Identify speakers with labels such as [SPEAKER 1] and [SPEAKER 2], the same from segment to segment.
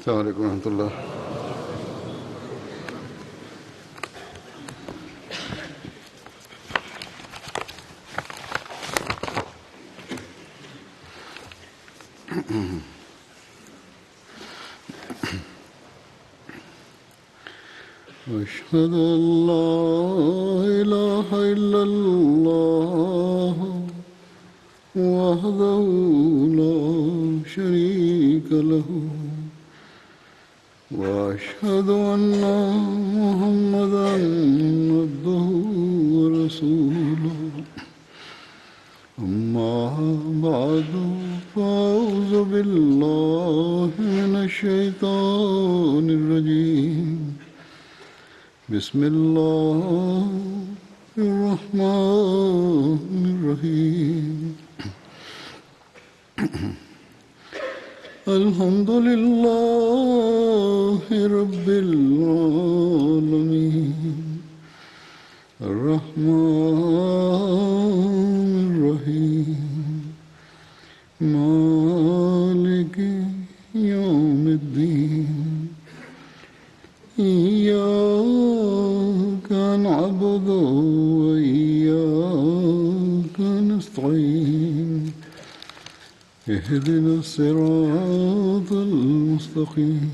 [SPEAKER 1] السلام علیکم ورحمۃ اللہ. أشهد أن لا إله إلا الله وحده لا شريك له وأشهد أن محمدا عبده ورسوله أما بعد فأعوذ بالله من الشيطان الرجيم بسم الله الرحمن الرحيم الحمد لله رب العالمين الرحمن الرحيم مالك يوم الدين إياك نعبد وإياك نستعين اهدنا الصراط المستقيم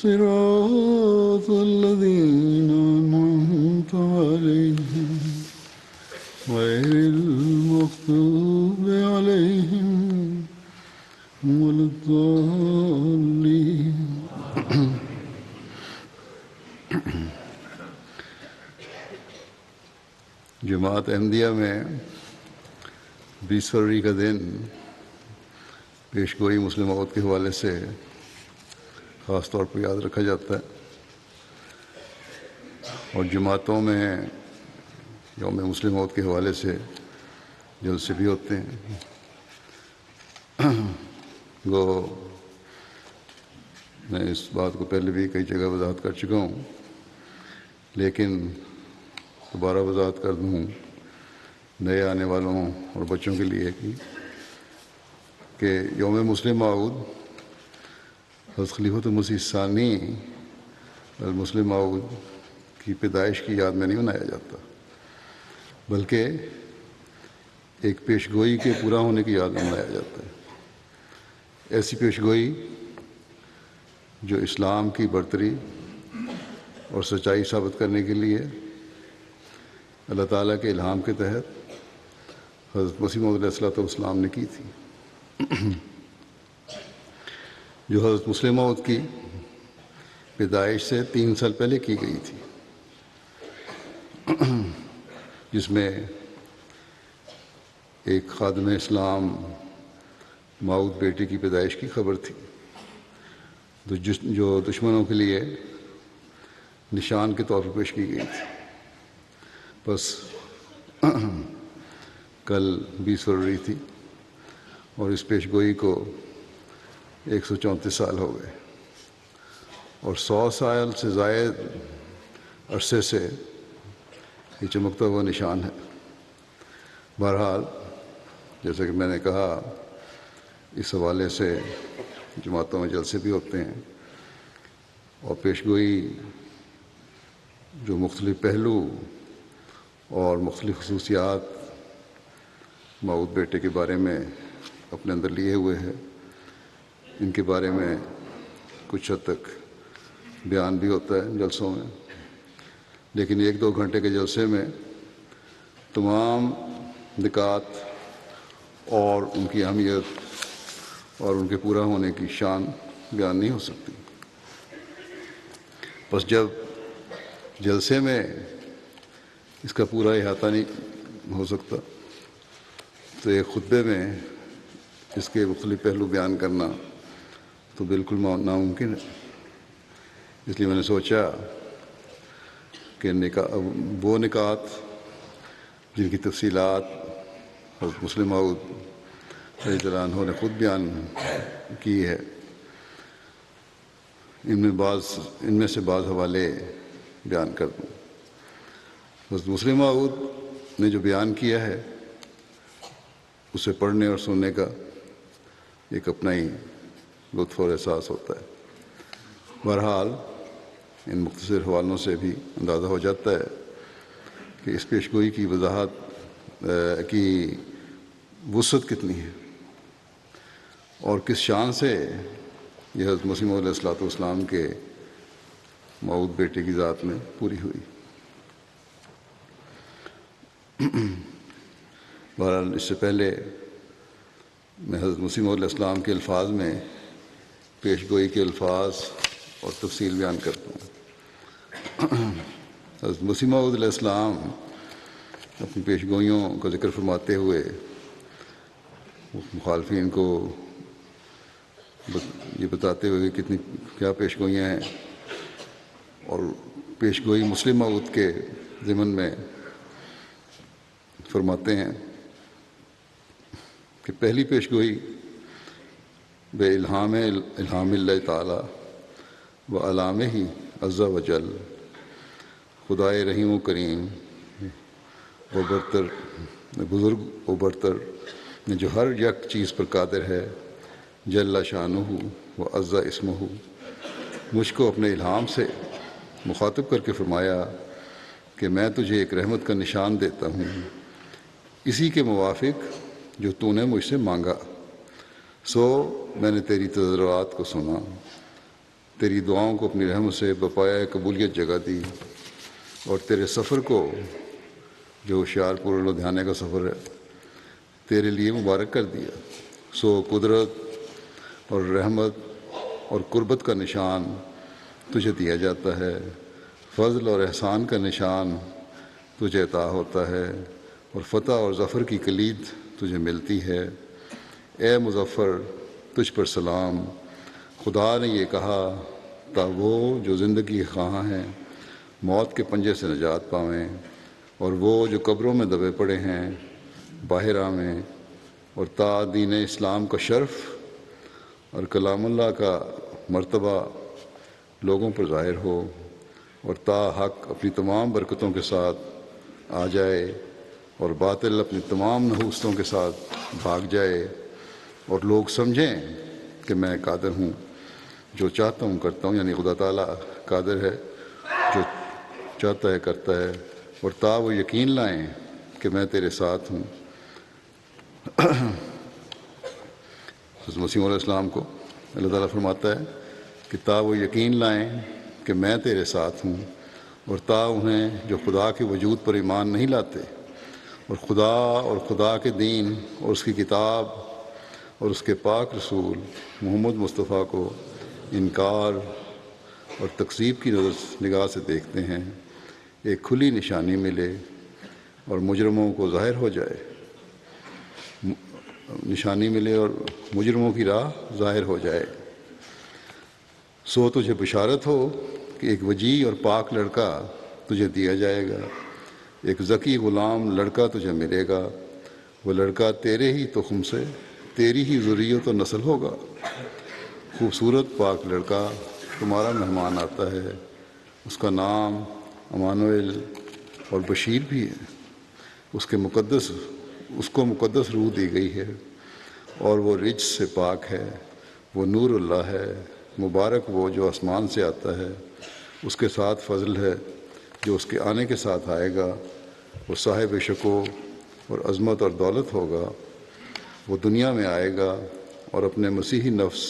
[SPEAKER 1] صراط الذين أنعمت عليهم غير المغضوب عليهم ولا الضالين. جماعت احمدیہ میں 20 فروری کا دن پیش گوئی مسلم موت کے حوالے سے خاص طور پر یاد رکھا جاتا ہے، اور جماعتوں میں یوم مسلم موت کے حوالے سے جلسے بھی ہوتے ہیں. وہ میں اس بات کو پہلے بھی کئی جگہ وضاحت کر چکا ہوں، لیکن دوبارہ وضاحت کر دوں نئے آنے والوں اور بچوں کے لیے کہ یوم مسلم موعود حضرت خلیفۃ المسیح ثانی المسلم موعود کی پیدائش کی یاد میں نہیں منایا جاتا، بلکہ ایک پیش گوئی کے پورا ہونے کی یاد میں منایا جاتا ہے. ایسی پیش گوئی جو اسلام کی برتری اور سچائی ثابت کرنے کے لیے اللہ تعالیٰ کے الہام کے تحت حضرت مسیح موعود علیہ السلام نے کی تھی، جو حضرت مسلم موعود کی پیدائش سے 3 سال پہلے کی گئی تھی، جس میں ایک خادم اسلام موعود بیٹے کی پیدائش کی خبر تھی، جو دشمنوں کے لیے نشان کے طور پر پیش کی گئی تھی. بس کل 20 فروری تھی اور اس پیش گوئی کو 134 سال ہو گئے، اور 100 سال سے زائد عرصے سے یہ چمکتا ہوا نشان ہے. بہرحال جیسا کہ میں نے کہا، اس حوالے سے جماعتوں میں جلسے بھی ہوتے ہیں، اور پیش گوئی جو مختلف پہلو اور مختلف خصوصیات موعود بیٹے کے بارے میں اپنے اندر لیے ہوئے ہے، ان کے بارے میں کچھ حد تک بیان بھی ہوتا ہے جلسوں میں، لیکن 1-2 گھنٹے کے جلسے میں تمام نکات اور ان کی اہمیت اور ان کے پورا ہونے کی شان بیان نہیں ہو سکتی. بس جب جلسے میں اس کا پورا احاطہ نہیں ہو سکتا تو ایک خطبے میں اس کے مختلف پہلو بیان کرنا تو بالکل ناممکن ہے. اس لیے میں نے سوچا کہ وہ نکات جن کی تفصیلات حضرت مسلم موعود رضی اللہ عنہ نے خود بیان کی ہے، ان میں سے بعض حوالے بیان کر دوں. حضرت مسلم موعود نے جو بیان کیا ہے اسے پڑھنے اور سننے کا ایک اپنا ہی لطف اور احساس ہوتا ہے۔ بہرحال ان مختصر حوالوں سے بھی اندازہ ہو جاتا ہے کہ اس پیشگوئی کی وضاحت کی وسعت کتنی ہے اور کس شان سے یہ حضرت مسیح موعود علیہ الصلوۃ والسلام کے موعود بیٹے کی ذات میں پوری ہوئی۔ بہرحال اس سے پہلے میں حضرت مسیح موعود علیہ السلام کے الفاظ میں پیشگوئی کے الفاظ اور تفصیل بیان کرتا ہوں۔ حضرت مسیح موعود علیہ السلام اپنی پیشگوئیوں کا ذکر فرماتے ہوئے مخالفین کو یہ بتاتے ہوئے کہ کتنی کیا پیشگوئیاں ہیں، اور پیشگوئی مسلم موعود کے ضمن میں فرماتے ہیں کہ پہلی پیشگوئی بے الہام اللہ تعالی و علامہ ہی عز و جل، خدائے رحیم و کریم و برتر بزرگ و برتر نے جو ہر یک چیز پر قادر ہے، جل شانہ و عز اسمہ، مجھ کو اپنے الہام سے مخاطب کر کے فرمایا کہ میں تجھے ایک رحمت کا نشان دیتا ہوں، اسی کے موافق جو تو نے مجھ سے مانگا۔ سو میں نے تیری تضرعات کو سنا، تیری دعاؤں کو اپنی رحمت سے بپایہ قبولیت جگہ دی، اور تیرے سفر کو جو ہوشیارپور لدھیانے کا سفر ہے تیرے لیے مبارک کر دیا۔ سو قدرت اور رحمت اور قربت کا نشان تجھے دیا جاتا ہے، فضل اور احسان کا نشان تجھے عطا ہوتا ہے، اور فتح اور ظفر کی کلید تجھے ملتی ہے۔ اے مظفر، تجھ پر سلام۔ خدا نے یہ کہا تا وہ جو زندگی خواہاں ہیں موت کے پنجے سے نجات پاویں، اور وہ جو قبروں میں دبے پڑے ہیں باہر آویں، اور تا دین اسلام کا شرف اور کلام اللہ کا مرتبہ لوگوں پر ظاہر ہو، اور تا حق اپنی تمام برکتوں کے ساتھ آ جائے، اور باطل اپنی تمام نحوستوں کے ساتھ بھاگ جائے، اور لوگ سمجھیں کہ میں قادر ہوں، جو چاہتا ہوں کرتا ہوں، یعنی خدا تعالیٰ قادر ہے، جو چاہتا ہے کرتا ہے، اور تا وہ یقین لائیں کہ میں تیرے ساتھ ہوں۔ حضرت مسیح علیہ السلام کو اللہ تعالیٰ فرماتا ہے کہ تا وہ یقین لائیں کہ میں تیرے ساتھ ہوں، اور تا انہیں جو خدا کے وجود پر ایمان نہیں لاتے، اور خدا کے دین اور اس کی کتاب اور اس کے پاک رسول محمد مصطفیٰ کو انکار اور تکذیب کی نگاہ سے دیکھتے ہیں، ایک کھلی نشانی ملے اور مجرموں کو ظاہر ہو جائے، نشانی ملے اور مجرموں کی راہ ظاہر ہو جائے۔ سو تجھے بشارت ہو کہ ایک وجیح اور پاک لڑکا تجھے دیا جائے گا، ایک ذکی غلام لڑکا تجھے ملے گا، وہ لڑکا تیرے ہی تخم سے، تیری ہی ذریت و نسل ہوگا۔ خوبصورت پاک لڑکا تمہارا مہمان آتا ہے، اس کا نام امانویل اور بشیر بھی ہے، اس کو مقدس روح دی گئی ہے، اور وہ رجس سے پاک ہے، وہ نور اللہ ہے، مبارک وہ جو آسمان سے آتا ہے، اس کے ساتھ فضل ہے جو اس کے آنے کے ساتھ آئے گا، وہ صاحب شکو اور عظمت اور دولت ہوگا، وہ دنیا میں آئے گا اور اپنے مسیحی نفس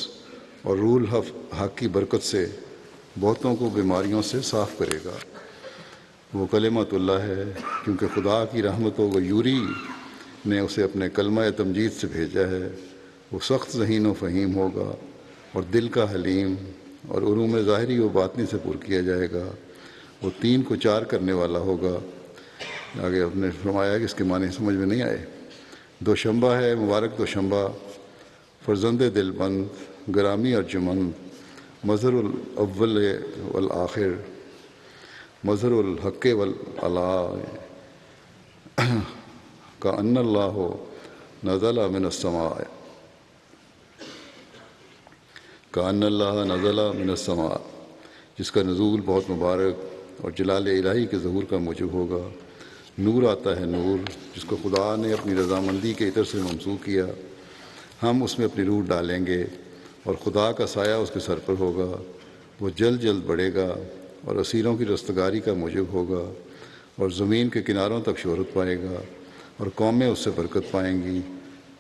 [SPEAKER 1] اور روح الحق کی برکت سے بہتوں کو بیماریوں سے صاف کرے گا۔ وہ کلمۃ اللہ ہے، کیونکہ خدا کی رحمت و غیوری نے اسے اپنے کلمہ تمجید سے بھیجا ہے۔ وہ سخت ذہین و فہیم ہوگا اور دل کا حلیم، اور علوم ظاہری و باطنی سے پر کیا جائے گا۔ وہ 3 کو 4 کرنے والا ہوگا۔ آگے آپ نے فرمایا کہ اس کے معنی سمجھ میں نہیں آئے۔ دوشنبہ ہے، مبارک دوشنبہ، فرزند دل بند، گرامی ارجمند، مظہر الاول والآخر، مظہر الحق والعلا، کأن اللہ نزل من السماء، کأن اللہ نزل من السماء، جس کا نزول بہت مبارک اور جلال الہی کے ظہور کا موجب ہوگا۔ نور آتا ہے نور، جس کو خدا نے اپنی رضامندی کے عطر سے ممسوح کیا، ہم اس میں اپنی روح ڈالیں گے اور خدا کا سایہ اس کے سر پر ہوگا، وہ جلد جلد بڑھے گا اور اسیروں کی رستگاری کا موجب ہوگا، اور زمین کے کناروں تک شہرت پائے گا اور قومیں اس سے برکت پائیں گی۔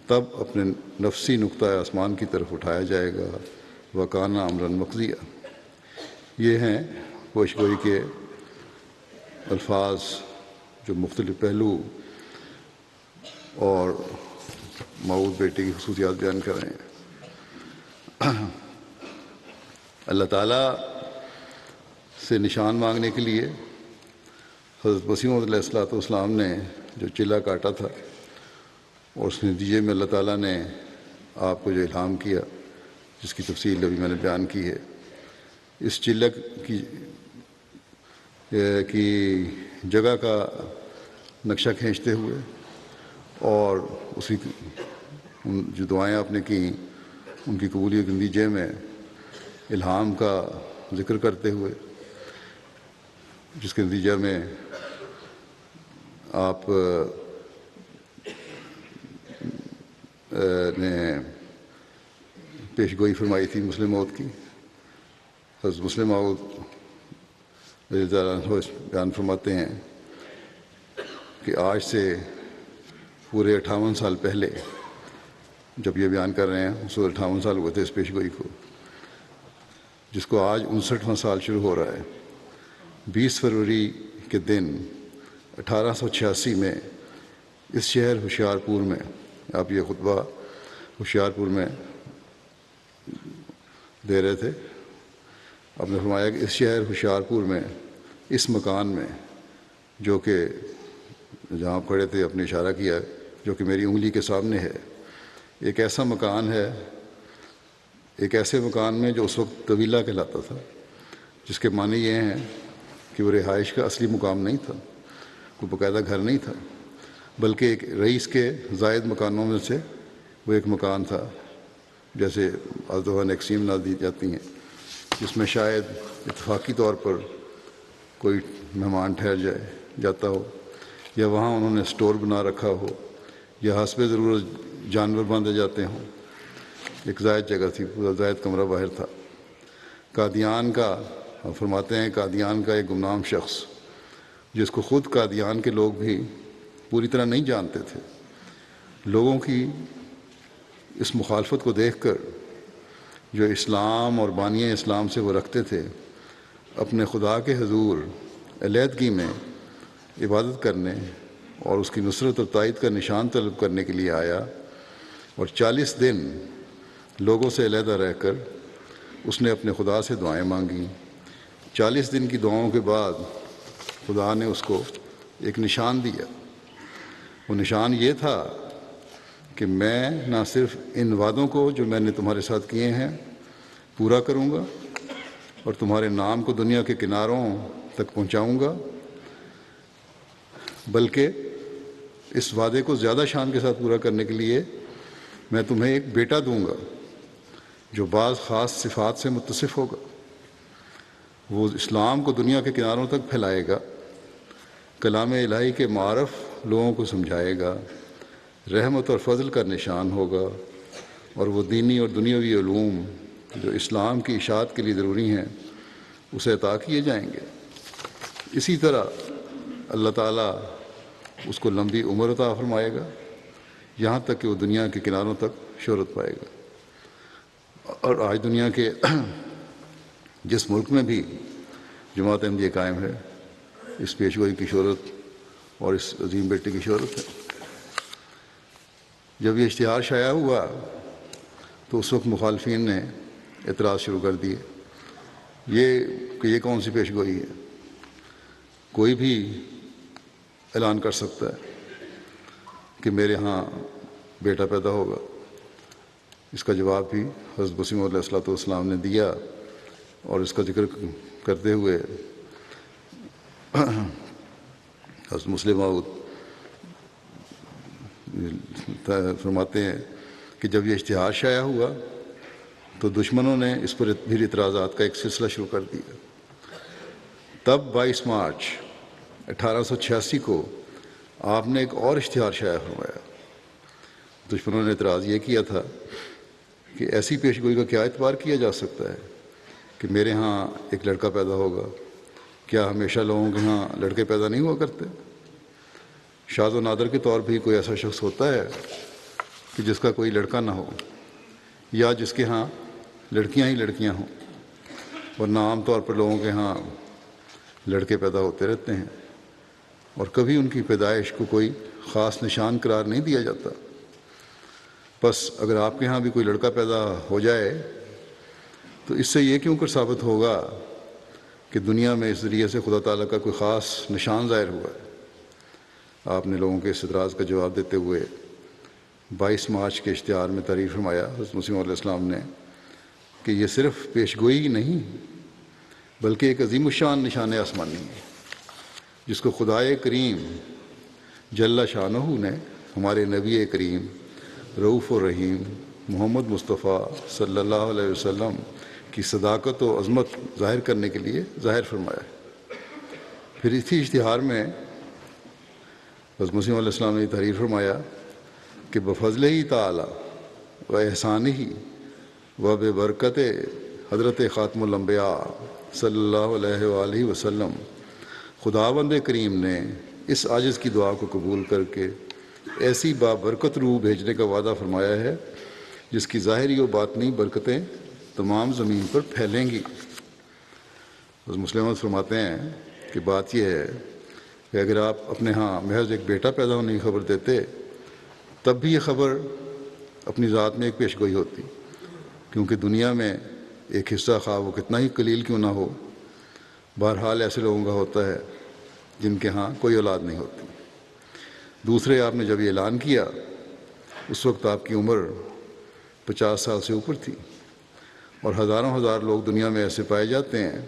[SPEAKER 1] تب اپنے نفسی نقطہ آسمان کی طرف اٹھایا جائے گا، وَكَانَ أَمْرًا مَقْضِيًّا۔ یہ ہیں پیشگوئی کے الفاظ جو مختلف پہلو اور موعود بیٹے کی خصوصیات بیان کر رہے ہیں۔ اللہ تعالیٰ سے نشان مانگنے کے لیے حضرت مسیح موعود علیہ السلام نے جو چلہ کاٹا تھا، اور اس نتیجے میں اللہ تعالیٰ نے آپ کو جو الہام کیا، جس کی تفصیل ابھی میں نے بیان کی ہے، اس چلہ کی جگہ کا نقشہ کھینچتے ہوئے اور اسی جو دعائیں آپ نے کی ان کی قبولیت کے نتیجے میں الہام کا ذکر کرتے ہوئے، جس کے نتیجہ میں آپ نے پیش گوئی فرمائی تھی مسلم موت کی۔ حضرت مسلم موعود رضی اللہ عنہ بیان فرماتے ہیں کہ آج سے پورے 58 سال پہلے جب یہ بیان کر رہے ہیں، اس وقت 58 سال ہوئے تھے اس پیش گوئی کو، جس کو آج 59واں سال شروع ہو رہا ہے۔ 20 فروری کے دن 1886 میں اس شہر ہوشیارپور میں آپ یہ خطبہ ہوشیارپور میں دے رہے تھے۔ آپ نے فرمایا کہ اس شہر ہوشیارپور میں، اس مکان میں، جو کہ جہاں آپ کھڑے تھے، اپنے اشارہ کیا، جو کہ میری انگلی کے سامنے ہے، ایک ایسا مکان ہے، ایک ایسے مکان میں جو اس وقت طویلہ کہلاتا تھا، جس کے معنی یہ ہیں کہ وہ رہائش کا اصلی مقام نہیں تھا، کوئی باقاعدہ گھر نہیں تھا، بلکہ ایک رئیس کے زائد مکانوں میں سے وہ ایک مکان تھا، جیسے ازدواج اقسیم نہ دی جاتی ہیں، جس میں شاید اتفاقی طور پر کوئی مہمان ٹھہر جاتا ہو، یا وہاں انہوں نے سٹور بنا رکھا ہو، یا حسب ضرورت جانور باندھے جاتے ہوں۔ ایک زائد جگہ تھی، پورا زائد کمرہ باہر تھا۔ قادیان کا فرماتے ہیں، قادیان کا ایک گمنام شخص، جس کو خود قادیان کے لوگ بھی پوری طرح نہیں جانتے تھے، لوگوں کی اس مخالفت کو دیکھ کر جو اسلام اور بانی اسلام سے وہ رکھتے تھے، اپنے خدا کے حضور علیحدگی میں عبادت کرنے اور اس کی نصرت اور تائید کا نشان طلب کرنے کے لیے آیا، اور 40 دن لوگوں سے علیحدہ رہ کر اس نے اپنے خدا سے دعائیں مانگیں۔ 40 دن کی دعاؤں کے بعد خدا نے اس کو ایک نشان دیا۔ وہ نشان یہ تھا کہ میں نہ صرف ان وعدوں کو جو میں نے تمہارے ساتھ کیے ہیں پورا کروں گا اور تمہارے نام کو دنیا کے کناروں تک پہنچاؤں گا، بلکہ اس وعدے کو زیادہ شان کے ساتھ پورا کرنے کے لیے میں تمہیں ایک بیٹا دوں گا جو بعض خاص صفات سے متصف ہوگا۔ وہ اسلام کو دنیا کے کناروں تک پھیلائے گا، کلام الہی کے معارف لوگوں کو سمجھائے گا، رحمت اور فضل کا نشان ہوگا، اور وہ دینی اور دنیاوی علوم جو اسلام کی اشاعت کے لیے ضروری ہیں اسے عطا کیے جائیں گے۔ اسی طرح اللہ تعالیٰ اس کو لمبی عمر عطا فرمائے گا، یہاں تک کہ وہ دنیا کے کناروں تک شہرت پائے گا۔ اور آج دنیا کے جس ملک میں بھی جماعت احمدیہ قائم ہے، اس پیشگوئی کی شہرت اور اس عظیم بیٹے کی شہرت ہے۔ جب یہ اشتہار شائع ہوا تو اس وقت مخالفین نے اعتراض شروع کر دیے کہ یہ کون سی پیشگوئی ہے، کوئی بھی اعلان کر سکتا ہے کہ میرے ہاں بیٹا پیدا ہوگا۔ اس کا جواب بھی حضرت مسیح موعود علیہ السلام نے دیا، اور اس کا ذکر کرتے ہوئے حضرت مسلم موعود فرماتے ہیں کہ جب یہ اشتہار شائع ہوا تو دشمنوں نے اس پر پھر اعتراضات کا ایک سلسلہ شروع کر دیا۔ تب 22 مارچ 1886 کو آپ نے ایک اور اشتہار شائع فرمایا۔ دشمنوں نے اعتراض یہ کیا تھا کہ ایسی پیش گوئی کا کیا اعتبار کیا جا سکتا ہے کہ میرے ہاں ایک لڑکا پیدا ہوگا؟ کیا ہمیشہ لوگوں کے ہاں لڑکے پیدا نہیں ہوا کرتے؟ شاذ و نادر کے طور پہ ہی کوئی ایسا شخص ہوتا ہے کہ جس کا کوئی لڑکا نہ ہو، یا جس کے ہاں لڑکیاں ہی لڑکیاں ہوں، ورنہ عام طور پر لوگوں کے ہاں لڑکے پیدا ہوتے رہتے ہیں اور کبھی ان کی پیدائش کو کوئی خاص نشان قرار نہیں دیا جاتا۔ بس اگر آپ کے ہاں بھی کوئی لڑکا پیدا ہو جائے تو اس سے یہ کیوں کر ثابت ہوگا کہ دنیا میں اس ذریعے سے خدا تعالیٰ کا کوئی خاص نشان ظاہر ہوا ہے؟ آپ نے لوگوں کے اس اعتراض کا جواب دیتے ہوئے 22 مارچ کے اشتہار میں تحریر فرمایا حضرت مسیح علیہ السلام نے کہ یہ صرف پیش گوئی ہی نہیں بلکہ ایک عظیم الشان نشان آسمانی ہے جس کو خدائے کریم جل شانہ نے ہمارے نبی کریم رؤوف الرحیم محمد مصطفیٰ صلی اللہ علیہ وسلم کی صداقت و عظمت ظاہر کرنے کے لیے ظاہر فرمایا ہے۔ پھر اسی اشتہار میں حضرت مسیح علیہ السلام نے تحریر فرمایا کہ بفضل ہی تعالی و احسان ہی و بے برکت حضرت خاتم الانبیاء صلی اللہ علیہ وآلہ وسلم خداوند کریم نے اس عاجز کی دعا کو قبول کر کے ایسی بابرکت روح بھیجنے کا وعدہ فرمایا ہے جس کی ظاہری و باطنی برکتیں تمام زمین پر پھیلیں گی۔ حضرت مسلم فرماتے ہیں کہ بات یہ ہے کہ اگر آپ اپنے ہاں محض ایک بیٹا پیدا ہونے کی خبر دیتے تب بھی یہ خبر اپنی ذات میں ایک پیش گوئی ہوتی، کیونکہ دنیا میں ایک حصہ خواہ وہ کتنا ہی قلیل کیوں نہ ہو، بہرحال ایسے لوگوں کا ہوتا ہے جن کے ہاں کوئی اولاد نہیں ہوتی۔ دوسرے، آپ نے جب یہ اعلان کیا اس وقت آپ کی عمر 50 سال سے اوپر تھی، اور ہزاروں ہزار لوگ دنیا میں ایسے پائے جاتے ہیں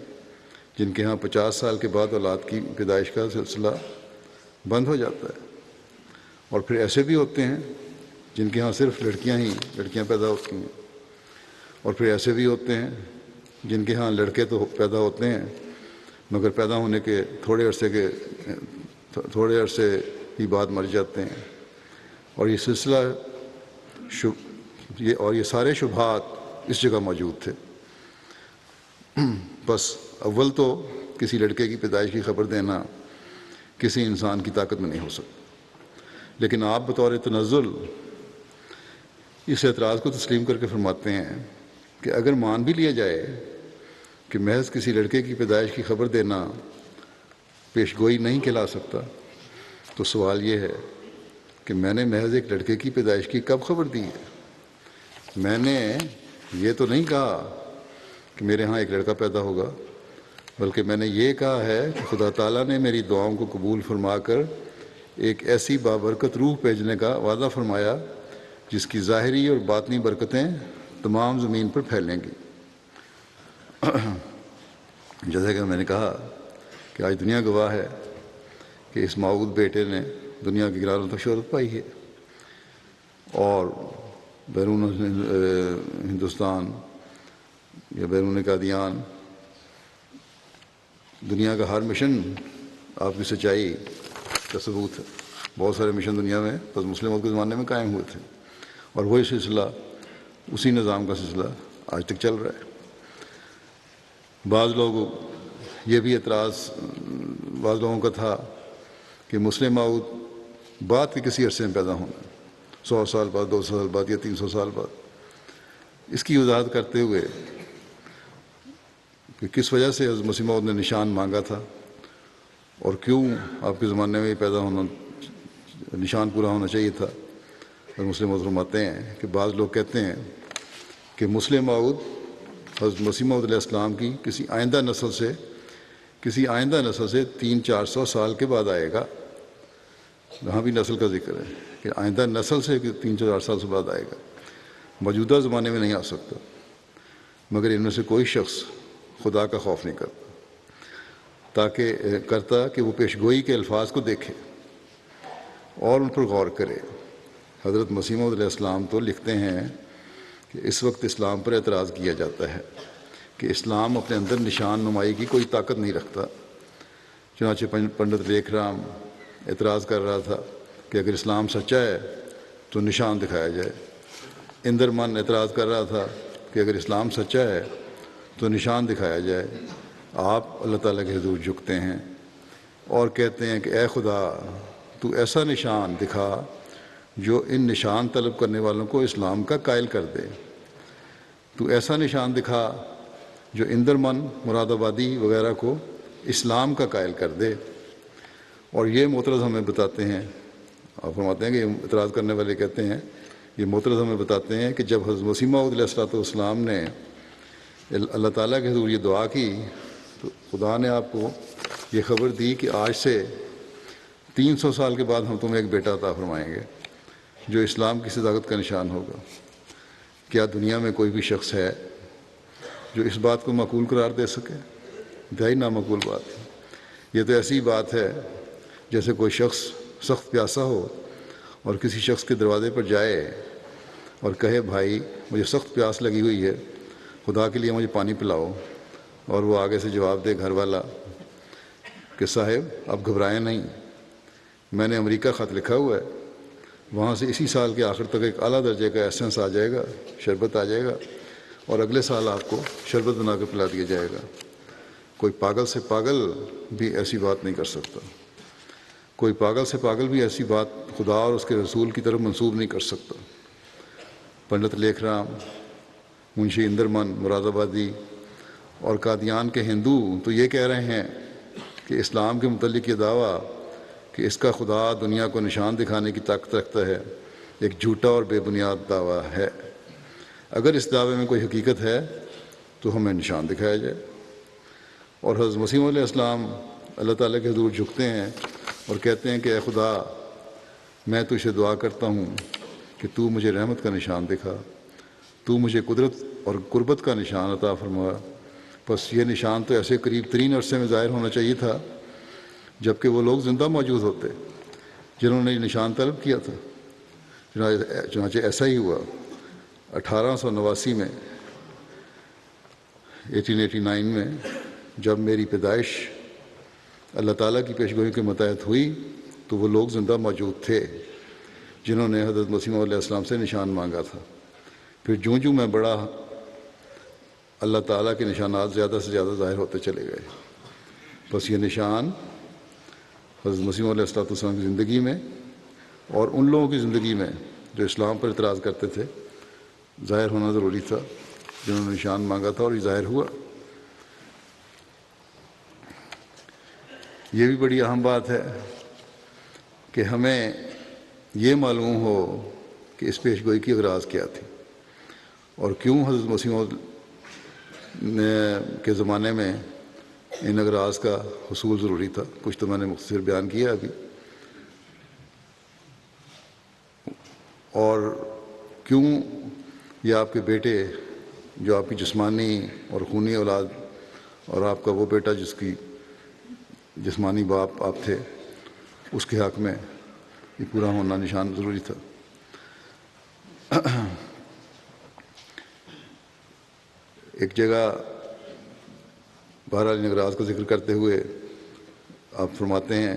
[SPEAKER 1] جن کے ہاں 50 سال کے بعد اولاد کی پیدائش کا سلسلہ بند ہو جاتا ہے، اور پھر ایسے بھی ہوتے ہیں جن کے ہاں صرف لڑکیاں پیدا ہوتی ہیں، اور پھر ایسے بھی ہوتے ہیں جن کے ہاں لڑکے تو پیدا ہوتے ہیں مگر پیدا ہونے کے تھوڑے عرصے ہی بعد مر جاتے ہیں، اور یہ سلسلہ اور یہ سارے شبہات اس جگہ موجود تھے۔ بس اول تو کسی لڑکے کی پیدائش کی خبر دینا کسی انسان کی طاقت میں نہیں ہو سکتا، لیکن آپ بطور تنزل اس اعتراض کو تسلیم کر کے فرماتے ہیں کہ اگر مان بھی لیا جائے کہ محض کسی لڑکے کی پیدائش کی خبر دینا پیش گوئی نہیں کہلا سکتا، تو سوال یہ ہے کہ میں نے محض ایک لڑکے کی پیدائش کی کب خبر دی ہے؟ میں نے یہ تو نہیں کہا کہ میرے ہاں ایک لڑکا پیدا ہوگا، بلکہ میں نے یہ کہا ہے کہ خدا تعالیٰ نے میری دعاؤں کو قبول فرما کر ایک ایسی بابرکت روح بھیجنے کا وعدہ فرمایا جس کی ظاہری اور باطنی برکتیں تمام زمین پر پھیلیں گی۔ جیسا کہ میں نے کہا کہ آج دنیا گواہ ہے کہ اس موعود بیٹے نے دنیا کے کناروں تک شہرت پائی ہے، اور بیرون ہندوستان یا بیرون قادیان دنیا کا ہر مشن آپ کی سچائی کا ثبوت ہے۔ بہت سارے مشن دنیا میں بس مسلموں کے زمانے میں قائم ہوئے تھے، اور وہی سلسلہ اسی نظام کا سلسلہ آج تک چل رہا ہے۔ بعض لوگ یہ بھی اعتراض بعض لوگوں کا تھا کہ مسلم موعود بعد کے کسی عرصے میں پیدا ہونا، 100 سال بعد، 200 سال بعد یا 300 سال بعد۔ اس کی وضاحت کرتے ہوئے کہ کس وجہ سے حضرت مسیح موعود نے نشان مانگا تھا اور کیوں آپ کے زمانے میں پیدا ہونا نشان پورا ہونا چاہیے تھا، حضرت مسیح موعود فرماتے ہیں کہ بعض لوگ کہتے ہیں کہ مسلم موعود حضرت مسیح موعود علیہ السلام کی کسی آئندہ نسل سے 300-400 سال کے بعد آئے گا۔ وہاں بھی نسل کا ذکر ہے کہ آئندہ نسل سے 300-400 سال سے بعد آئے گا، موجودہ زمانے میں نہیں آ سکتا، مگر ان میں سے کوئی شخص خدا کا خوف نہیں کرتا کہ وہ پیش گوئی کے الفاظ کو دیکھے اور ان پر غور کرے۔ حضرت مسیح موعود علیہ السلام تو لکھتے ہیں کہ اس وقت اسلام پر اعتراض کیا جاتا ہے کہ اسلام اپنے اندر نشان نمائی کی کوئی طاقت نہیں رکھتا۔ چنانچہ پنڈت لیکھ رام اعتراض کر رہا تھا کہ اگر اسلام سچا ہے تو نشان دکھایا جائے، اندرمن اعتراض کر رہا تھا کہ اگر اسلام سچا ہے تو نشان دکھایا جائے. آپ اللہ تعالیٰ کے حضور جھکتے ہیں اور کہتے ہیں کہ اے خدا تو ایسا نشان دکھا جو ان نشان طلب کرنے والوں کو اسلام کا قائل کر دے. تو ایسا نشان دکھا جو اندرمن مراد آبادی وغیرہ کو اسلام کا قائل کر دے. اور یہ معترض ہمیں بتاتے ہیں، آپ فرماتے ہیں کہ یہ اعتراض کرنے والے کہتے ہیں، یہ معترض ہمیں بتاتے ہیں کہ جب حضرت مسیح موعود علیہ الصلوۃ والسلام نے اللہ تعالیٰ کے حضور یہ دعا کی تو خدا نے آپ کو یہ خبر دی کہ آج سے 300 سال کے بعد ہم تمہیں ایک بیٹا عطا فرمائیں گے جو اسلام کی صداقت کا نشان ہوگا. کیا دنیا میں کوئی بھی شخص ہے جو اس بات کو معقول قرار دے سکے؟ انتہائی نامعقول بات ہے. یہ تو ایسی بات ہے جیسے کوئی شخص سخت پیاسا ہو اور کسی شخص کے دروازے پر جائے اور کہے بھائی مجھے سخت پیاس لگی ہوئی ہے، خدا کے لیے مجھے پانی پلاؤ، اور وہ آگے سے جواب دے گھر والا کہ صاحب آپ گھبرائیں نہیں، میں نے امریکہ خط لکھا ہوا ہے، وہاں سے اسی سال کے آخر تک ایک اعلیٰ درجے کا ایسنس آ جائے گا، شربت آ جائے گا، اور اگلے سال آپ کو شربت بنا کے پلا دیا جائے گا. کوئی پاگل سے پاگل بھی ایسی بات نہیں کر سکتا. کوئی پاگل سے پاگل بھی ایسی بات خدا اور اس کے رسول کی طرف منسوب نہیں کر سکتا. پنڈت لیکھ رام، منشی اندرمن مراد آبادی اور قادیان کے ہندو تو یہ کہہ رہے ہیں کہ اسلام کے متعلق یہ دعویٰ کہ اس کا خدا دنیا کو نشان دکھانے کی طاقت رکھتا ہے ایک جھوٹا اور بے بنیاد دعویٰ ہے. اگر اس دعوے میں کوئی حقیقت ہے تو ہمیں نشان دکھایا جائے. اور حضرت مسیح علیہ السلام اللہ تعالیٰ کے حضور جھکتے ہیں اور کہتے ہیں کہ اے خدا میں تجھ سے دعا کرتا ہوں کہ تو مجھے رحمت کا نشان دکھا، تو مجھے قدرت اور قربت کا نشان عطا فرما. بس یہ نشان تو ایسے قریب ترین عرصے میں ظاہر ہونا چاہیے تھا جب کہ وہ لوگ زندہ موجود ہوتے جنہوں نے یہ نشان طلب کیا تھا. چنانچہ ایسا ہی ہوا. 1889 میں 1889 میں جب میری پیدائش اللہ تعالیٰ کی پیشگوئی کے متحد ہوئی تو وہ لوگ زندہ موجود تھے جنہوں نے حضرت مسیح علیہ السلام سے نشان مانگا تھا. پھر جوں جوں میں بڑا اللہ تعالیٰ کے نشانات زیادہ سے زیادہ ظاہر ہوتے چلے گئے. بس یہ نشان حضرت مسیح علیہ السلام کی زندگی میں اور ان لوگوں کی زندگی میں جو اسلام پر اعتراض کرتے تھے ظاہر ہونا ضروری تھا، جنہوں نے نشان مانگا تھا اور یہ ظاہر ہوا. یہ بھی بڑی اہم بات ہے کہ ہمیں یہ معلوم ہو کہ اس پیشگوئی کی اغراض کیا تھی اور کیوں حضرت مسیح کے زمانے میں ان اغراض کا حصول ضروری تھا. کچھ تو میں نے مختصر بیان کیا ابھی. اور کیوں یہ آپ کے بیٹے جو آپ کی جسمانی اور خونی اولاد اور آپ کا وہ بیٹا جس کی جسمانی باپ آپ تھے اس کے حق میں یہ پورا ہونا نشان ضروری تھا. ایک جگہ بہرحال اغراض کا ذکر کرتے ہوئے آپ فرماتے ہیں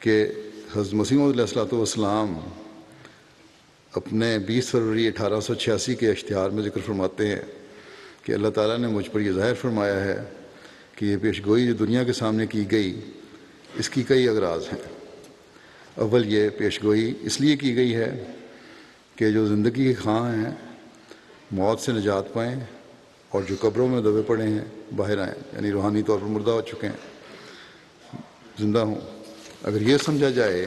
[SPEAKER 1] کہ حضرت مسیح علیہ الصلوۃ والسلام اپنے 20 فروری 1886 کے اشتہار میں ذکر فرماتے ہیں کہ اللہ تعالیٰ نے مجھ پر یہ ظاہر فرمایا ہے کہ یہ پیشگوئی جو دنیا کے سامنے کی گئی اس کی کئی اغراض ہیں. اول یہ پیشگوئی اس لیے کی گئی ہے کہ جو زندگی کے خواہاں ہیں موت سے نجات پائیں اور جو قبروں میں دبے پڑے ہیں باہر آئیں، یعنی روحانی طور پر مردہ ہو چکے ہیں زندہ ہوں. اگر یہ سمجھا جائے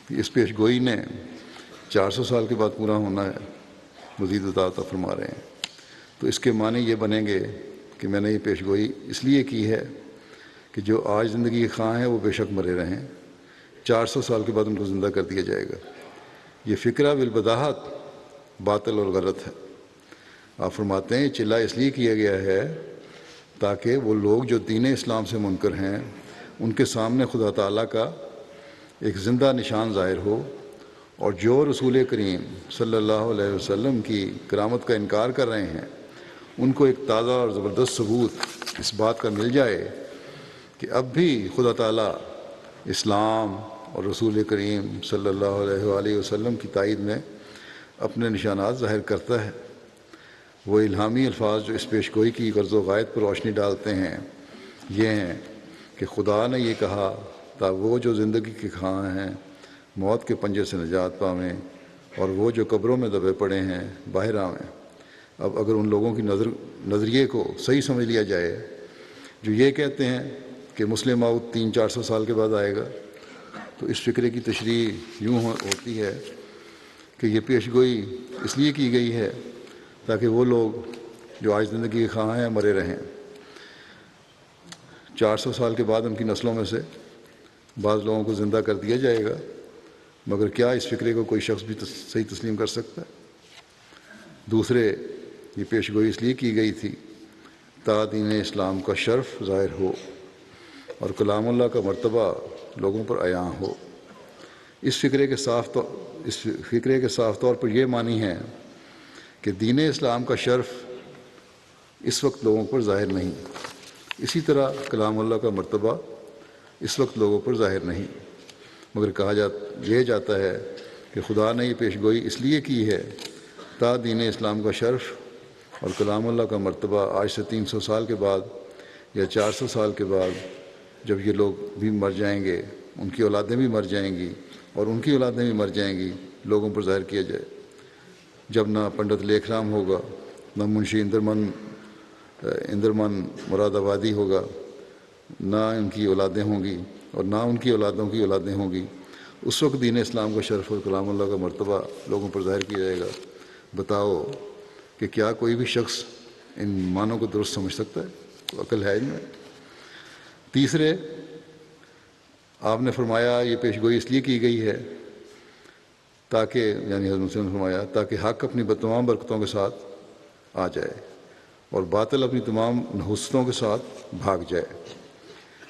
[SPEAKER 1] کہ اس پیشگوئی نے 400 سال کے بعد پورا ہونا ہے، مزید عطا فرما رہے ہیں، تو اس کے معنی یہ بنیں گے کہ میں نے یہ پیشگوئی اس لیے کی ہے کہ جو آج زندگی کے خواہاں ہیں وہ بے شک مرے رہیں، 400 سال کے بعد ان کو زندہ کر دیا جائے گا. یہ فکرہ بالبداہت باطل اور غلط ہے. آپ فرماتے ہیں چلا اس لیے کیا گیا ہے تاکہ وہ لوگ جو دین اسلام سے منکر ہیں ان کے سامنے خدا تعالیٰ کا ایک زندہ نشان ظاہر ہو، اور جو رسول کریم صلی اللہ علیہ وسلم کی کرامت کا انکار کر رہے ہیں ان کو ایک تازہ اور زبردست ثبوت اس بات کا مل جائے کہ اب بھی خدا تعالیٰ اسلام اور رسول کریم صلی اللہ علیہ وآلہ وسلم کی تائید میں اپنے نشانات ظاہر کرتا ہے۔ وہ الہامی الفاظ جو اس پیش گوئی کی غرض و غایت پر روشنی ڈالتے ہیں یہ ہیں کہ خدا نے یہ کہا تا وہ جو زندگی کے خواہاں ہیں موت کے پنجے سے نجات پاویں، اور وہ جو قبروں میں دبے پڑے ہیں باہر آویں۔ اب اگر ان لوگوں کی نظریے کو صحیح سمجھ لیا جائے جو یہ کہتے ہیں کہ مسلم موت 300-400 سال کے بعد آئے گا، تو اس فکرے کی تشریح یوں ہوتی ہے کہ یہ پیش گوئی اس لیے کی گئی ہے تاکہ وہ لوگ جو آج زندگی کے خواہاں ہیں مرے رہیں۔ 400 سال کے بعد ان کی نسلوں میں سے بعض لوگوں کو زندہ کر دیا جائے گا، مگر کیا اس فکرے کو کوئی شخص بھی صحیح تسلیم کر سکتا ہے؟ دوسرے، یہ پیش گوئی اس لیے کی گئی تھی تا دین اسلام کا شرف ظاہر ہو اور کلام اللہ کا مرتبہ لوگوں پر عیاں ہو۔ اس فکرے کے صاف طور پر یہ معنی ہے کہ دین اسلام کا شرف اس وقت لوگوں پر ظاہر نہیں، اسی طرح کلام اللہ کا مرتبہ اس وقت لوگوں پر ظاہر نہیں، مگر کہا جاتا ہے کہ خدا نے یہ پیش گوئی اس لیے کی ہے تا دین اسلام کا شرف اور کلام اللہ کا مرتبہ آج سے 300 سال کے بعد یا 400 سال کے بعد جب یہ لوگ بھی مر جائیں گے، ان کی اولادیں بھی مر جائیں گی اور ان کی اولادیں بھی مر جائیں گی، لوگوں پر ظاہر کیا جائے۔ جب نہ پنڈت لیکھ رام ہوگا، نہ منشی اندرمن مراد آبادی ہوگا، نہ ان کی اولادیں ہوں گی اور نہ ان کی اولادوں کی اولادیں ہوں گی، اس وقت دین اسلام کا شرف اور کلام اللہ کا مرتبہ لوگوں پر ظاہر کیا جائے گا۔ بتاؤ کہ کیا کوئی بھی شخص ان معنوں کو درست سمجھ سکتا ہے؟ تو عقل ہے ان میں۔ تیسرے، آپ نے فرمایا یہ پیش گوئی اس لیے کی گئی ہے تاکہ، یعنی حضرت مسلم نے فرمایا، تاکہ حق اپنی تمام برکتوں کے ساتھ آ جائے اور باطل اپنی تمام نحوستوں کے ساتھ بھاگ جائے۔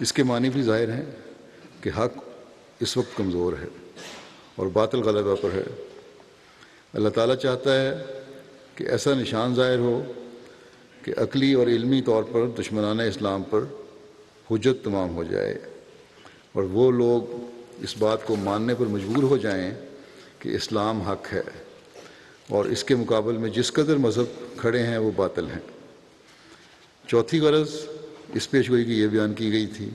[SPEAKER 1] اس کے معنی بھی ظاہر ہیں کہ حق اس وقت کمزور ہے اور باطل غلبہ پر ہے۔ اللہ تعالیٰ چاہتا ہے کہ ایسا نشان ظاہر ہو کہ عقلی اور علمی طور پر دشمنان اسلام پر حجت تمام ہو جائے اور وہ لوگ اس بات کو ماننے پر مجبور ہو جائیں کہ اسلام حق ہے اور اس کے مقابل میں جس قدر مذہب کھڑے ہیں وہ باطل ہیں۔ چوتھی غرض اس پیش گوئی کی یہ بیان کی گئی تھی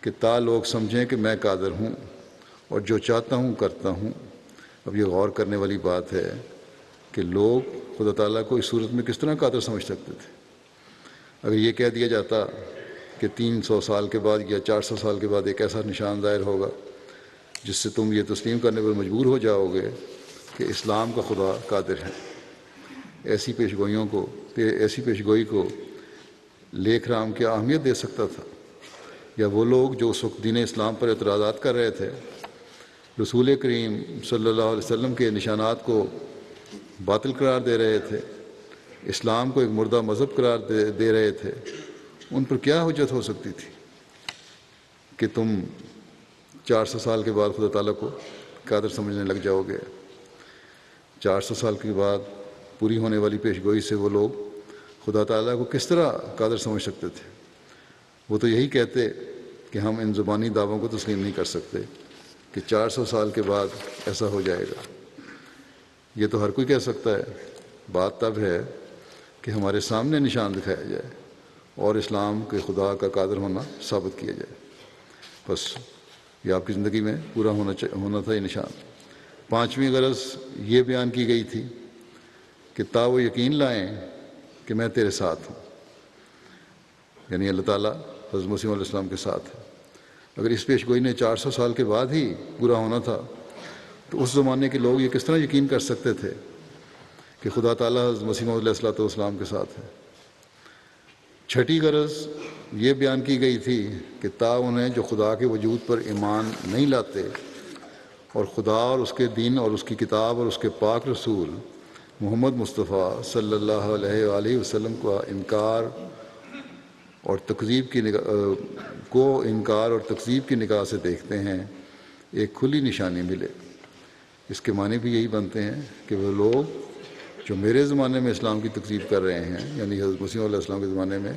[SPEAKER 1] کہ تا لوگ سمجھیں کہ میں قادر ہوں اور جو چاہتا ہوں کرتا ہوں۔ اب یہ غور کرنے والی بات ہے کہ لوگ خدا تعالیٰ کو اس صورت میں کس طرح قادر سمجھ سکتے تھے؟ اگر یہ کہہ دیا جاتا کہ 300 سال کے بعد یا 400 سال کے بعد ایک ایسا نشان ظاہر ہوگا جس سے تم یہ تسلیم کرنے پر مجبور ہو جاؤ گے کہ اسلام کا خدا قادر ہے۔ ایسی پیش گوئی کو لیکھ رام کیا اہمیت دے سکتا تھا؟ یا وہ لوگ جو اس وقت دین اسلام پر اعتراضات کر رہے تھے، رسول کریم صلی اللہ علیہ وسلم کے نشانات کو باطل قرار دے رہے تھے، اسلام کو ایک مردہ مذہب قرار دے رہے تھے، ان پر کیا حجت ہو سکتی تھی کہ تم 400 سال کے بعد خدا تعالیٰ کو قادر سمجھنے لگ جاؤ گے؟ 400 سال کے بعد پوری ہونے والی پیش گوئی سے وہ لوگ خدا تعالیٰ کو کس طرح قادر سمجھ سکتے تھے؟ وہ تو یہی کہتے کہ ہم ان زبانی دعووں کو تسلیم نہیں کر سکتے کہ 400 سال کے بعد ایسا ہو جائے گا۔ یہ تو ہر کوئی کہہ سکتا ہے، بات تب ہے کہ ہمارے سامنے نشان دکھایا جائے اور اسلام کے خدا کا قادر ہونا ثابت کیا جائے۔ بس یہ آپ کی زندگی میں پورا ہونا تھا یہ نشان۔ پانچویں غرض یہ بیان کی گئی تھی کہ تا وہ یقین لائیں کہ میں تیرے ساتھ ہوں، یعنی اللہ تعالیٰ حضرت مسیح علیہ السلام کے ساتھ ہے۔ اگر اس پیش گوئی نے 400 سال کے بعد ہی پورا ہونا تھا تو اس زمانے کے لوگ یہ کس طرح یقین کر سکتے تھے کہ خدا تعالیٰ حضرت مسیح علیہ السلام کے ساتھ ہے؟ چھٹی غرض یہ بیان کی گئی تھی کہ تا انہیں جو خدا کے وجود پر ایمان نہیں لاتے اور خدا اور اس کے دین اور اس کی کتاب اور اس کے پاک رسول محمد مصطفیٰ صلی اللہ علیہ وآلہ وسلم کا انکار اور تکذیب کی نگاہ سے دیکھتے ہیں، ایک کھلی نشانی ملے۔ اس کے معنی بھی یہی بنتے ہیں کہ وہ لوگ جو میرے زمانے میں اسلام کی تکذیب کر رہے ہیں، یعنی حضرت مسیح علیہ السلام کے زمانے میں،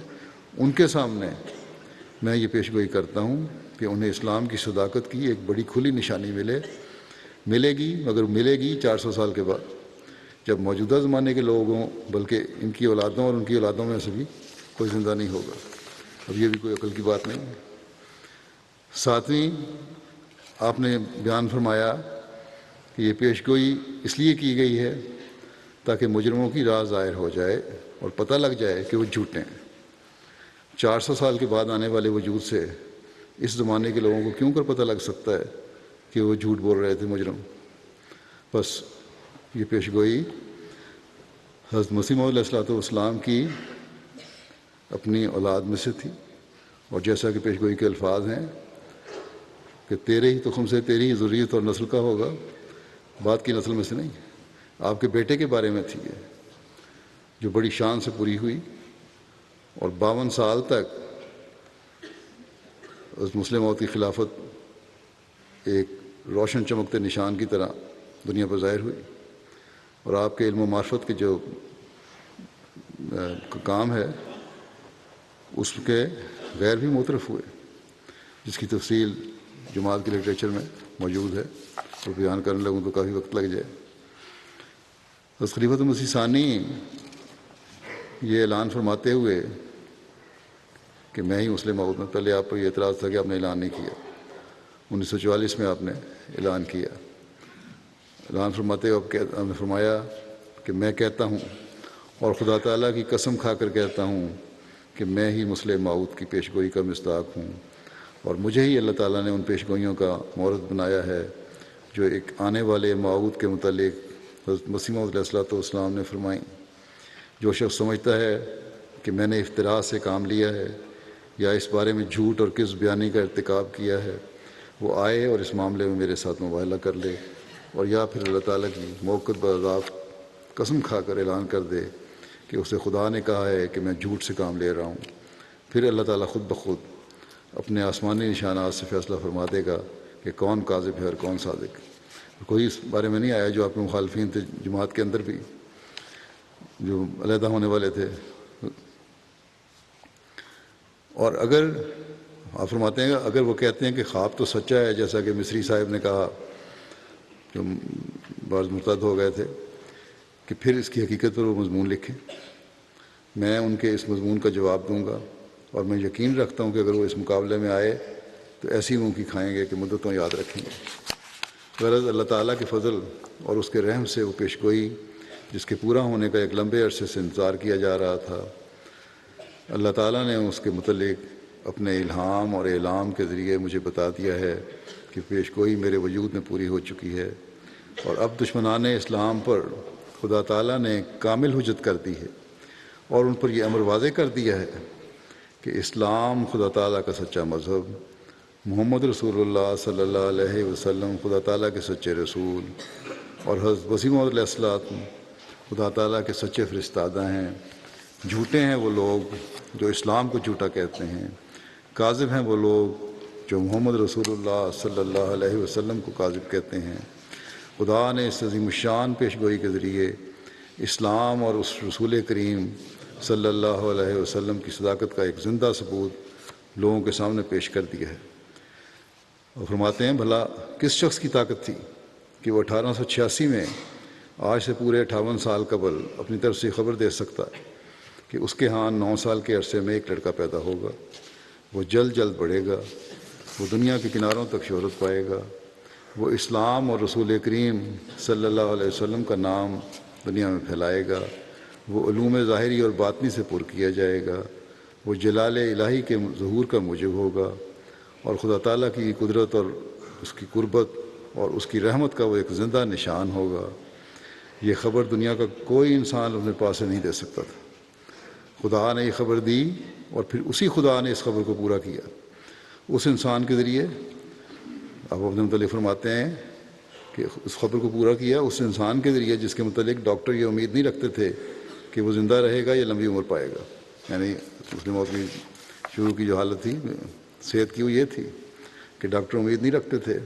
[SPEAKER 1] ان کے سامنے میں یہ پیش گوئی کرتا ہوں کہ انہیں اسلام کی صداقت کی ایک بڑی کھلی نشانی ملے گی، مگر ملے گی 400 سال کے بعد، جب موجودہ زمانے کے لوگ ہوں، بلکہ ان کی اولادوں اور ان کی اولادوں میں سے بھی کوئی زندہ نہیں ہوگا۔ اب یہ بھی کوئی عقل کی بات نہیں ہے۔ ساتویں، آپ نے بیان فرمایا کہ یہ پیشگوئی اس لیے کی گئی ہے تاکہ مجرموں کی راہ ظاہر ہو جائے اور پتہ لگ جائے کہ وہ جھوٹے ہیں۔ 400 سال کے بعد آنے والے وجود سے اس زمانے کے لوگوں کو کیوں کر پتہ لگ سکتا ہے کہ وہ جھوٹ بول رہے تھے مجرم؟ بس یہ پیشگوئی حضرت مسیح موعود علیہ الصلوۃ والسلام کی اپنی اولاد میں سے تھی، اور جیسا کہ پیشگوئی کے الفاظ ہیں کہ تیرے ہی تخم سے تیری ہی ذریت اور نسل کا ہوگا، بعد کی نسل میں سے نہیں، آپ کے بیٹے کے بارے میں تھی یہ، جو بڑی شان سے پوری ہوئی اور 52 سال تک حضرت مسلم موعود کی خلافت ایک روشن چمکتے نشان کی طرح دنیا پر ظاہر ہوئی، اور آپ کے علم و معرفت کے جو کام ہے اس کے غیر بھی معترف ہوئے، جس کی تفصیل جماعت کے لٹریچر میں موجود ہے، اور بیان کرنے لگوں تو کافی وقت لگ جائے۔ حضرت خلیفۃ المسیح ثانی یہ اعلان فرماتے ہوئے کہ میں ہی مسلم موعود ہوں، پہلے آپ پر یہ اعتراض تھا کہ آپ نے اعلان نہیں کیا، 1944 میں آپ نے اعلان کیا۔ اعلان فرماتے ہوئے آپ نے فرمایا کہ میں کہتا ہوں اور خدا تعالیٰ کی قسم کھا کر کہتا ہوں کہ میں ہی مسلم موعود کی پیشگوئی کا مصداق ہوں، اور مجھے ہی اللہ تعالیٰ نے ان پیشگوئیوں کا مورد بنایا ہے جو ایک آنے والے موعود کے متعلق حضرت مسیح موعود علیہ الصلوۃ والسلام نے فرمائیں۔ جو شخص سمجھتا ہے کہ میں نے افتراء سے کام لیا ہے یا اس بارے میں جھوٹ اور کذب بیانی کا ارتکاب کیا ہے، وہ آئے اور اس معاملے میں میرے ساتھ مباہلہ کر لے، اور یا پھر اللہ تعالیٰ کی موقت بعذاب قسم کھا کر اعلان کر دے کہ اسے خدا نے کہا ہے کہ میں جھوٹ سے کام لے رہا ہوں۔ پھر اللہ تعالیٰ خود بخود اپنے آسمانی نشانات سے فیصلہ فرما دے گا کہ کون کاذب ہے اور کون صادق۔ کوئی اس بارے میں نہیں آیا جو آپ کے مخالفین تھے جماعت کے اندر بھی، جو علیحدہ ہونے والے تھے۔ اور اگر آپ فرماتے ہیں اگر وہ کہتے ہیں کہ خواب تو سچا ہے، جیسا کہ مصری صاحب نے کہا جو بعض مرتد ہو گئے تھے، کہ پھر اس کی حقیقت پر وہ مضمون لکھیں۔ میں ان کے اس مضمون کا جواب دوں گا، اور میں یقین رکھتا ہوں کہ اگر وہ اس مقابلے میں آئے تو ایسی منہ کی کھائیں گے کہ مدتوں یاد رکھیں گے۔ غرض اللہ تعالیٰ کے فضل اور اس کے رحم سے وہ پیشگوئی جس کے پورا ہونے کا ایک لمبے عرصے سے انتظار کیا جا رہا تھا، اللہ تعالیٰ نے اس کے متعلق اپنے الہام اور اعلام کے ذریعے مجھے بتا دیا ہے کہ پیشگوئی میرے وجود میں پوری ہو چکی ہے، اور اب دشمنان اسلام پر خدا تعالیٰ نے کامل حجت کر دی ہے، اور ان پر یہ امر واضح کر دیا ہے کہ اسلام خدا تعالیٰ کا سچا مذہب، محمد رسول اللہ صلی اللہ علیہ وسلم خدا تعالیٰ کے سچے رسول، اور حضرت مسیح موعود علیہ السلام خدا تعالیٰ کے سچے فرستادہ ہیں۔ جھوٹے ہیں وہ لوگ جو اسلام کو جھوٹا کہتے ہیں، کاذب ہیں وہ لوگ جو محمد رسول اللہ صلی اللہ علیہ وسلم کو کاذب کہتے ہیں۔ خدا نے اس عظیم الشان پیشگوئی کے ذریعے اسلام اور اس رسول کریم صلی اللہ علیہ وسلم کی صداقت کا ایک زندہ ثبوت لوگوں کے سامنے پیش کر دیا ہے۔ اور فرماتے ہیں بھلا کس شخص کی طاقت تھی کہ وہ 1886 میں آج سے پورے 58 سال قبل اپنی طرف سے خبر دے سکتا کہ اس کے ہاں 9 سال کے عرصے میں ایک لڑکا پیدا ہوگا، وہ جلد جلد بڑھے گا، وہ دنیا کے کناروں تک شہرت پائے گا، وہ اسلام اور رسول کریم صلی اللہ علیہ وسلم کا نام دنیا میں پھیلائے گا، وہ علوم ظاہری اور باطنی سے پر کیا جائے گا، وہ جلال الہی کے ظہور کا موجب ہوگا، اور خدا تعالیٰ کی قدرت اور اس کی قربت اور اس کی رحمت کا وہ ایک زندہ نشان ہوگا۔ یہ خبر دنیا کا کوئی انسان اپنے پاس سے نہیں دے سکتا تھا۔ خدا نے یہ خبر دی، اور پھر اسی خدا نے اس خبر کو پورا کیا اس انسان کے ذریعے۔ آپ اپنے متعلق فرماتے ہیں کہ اس خبر کو پورا کیا اس انسان کے ذریعے جس کے متعلق ڈاکٹر یہ امید نہیں رکھتے تھے کہ وہ زندہ رہے گا یا لمبی عمر پائے گا۔ یعنی مسلم موت کی شروع کی جو حالت تھی صحت کی وہ یہ تھی کہ ڈاکٹر امید نہیں رکھتے تھے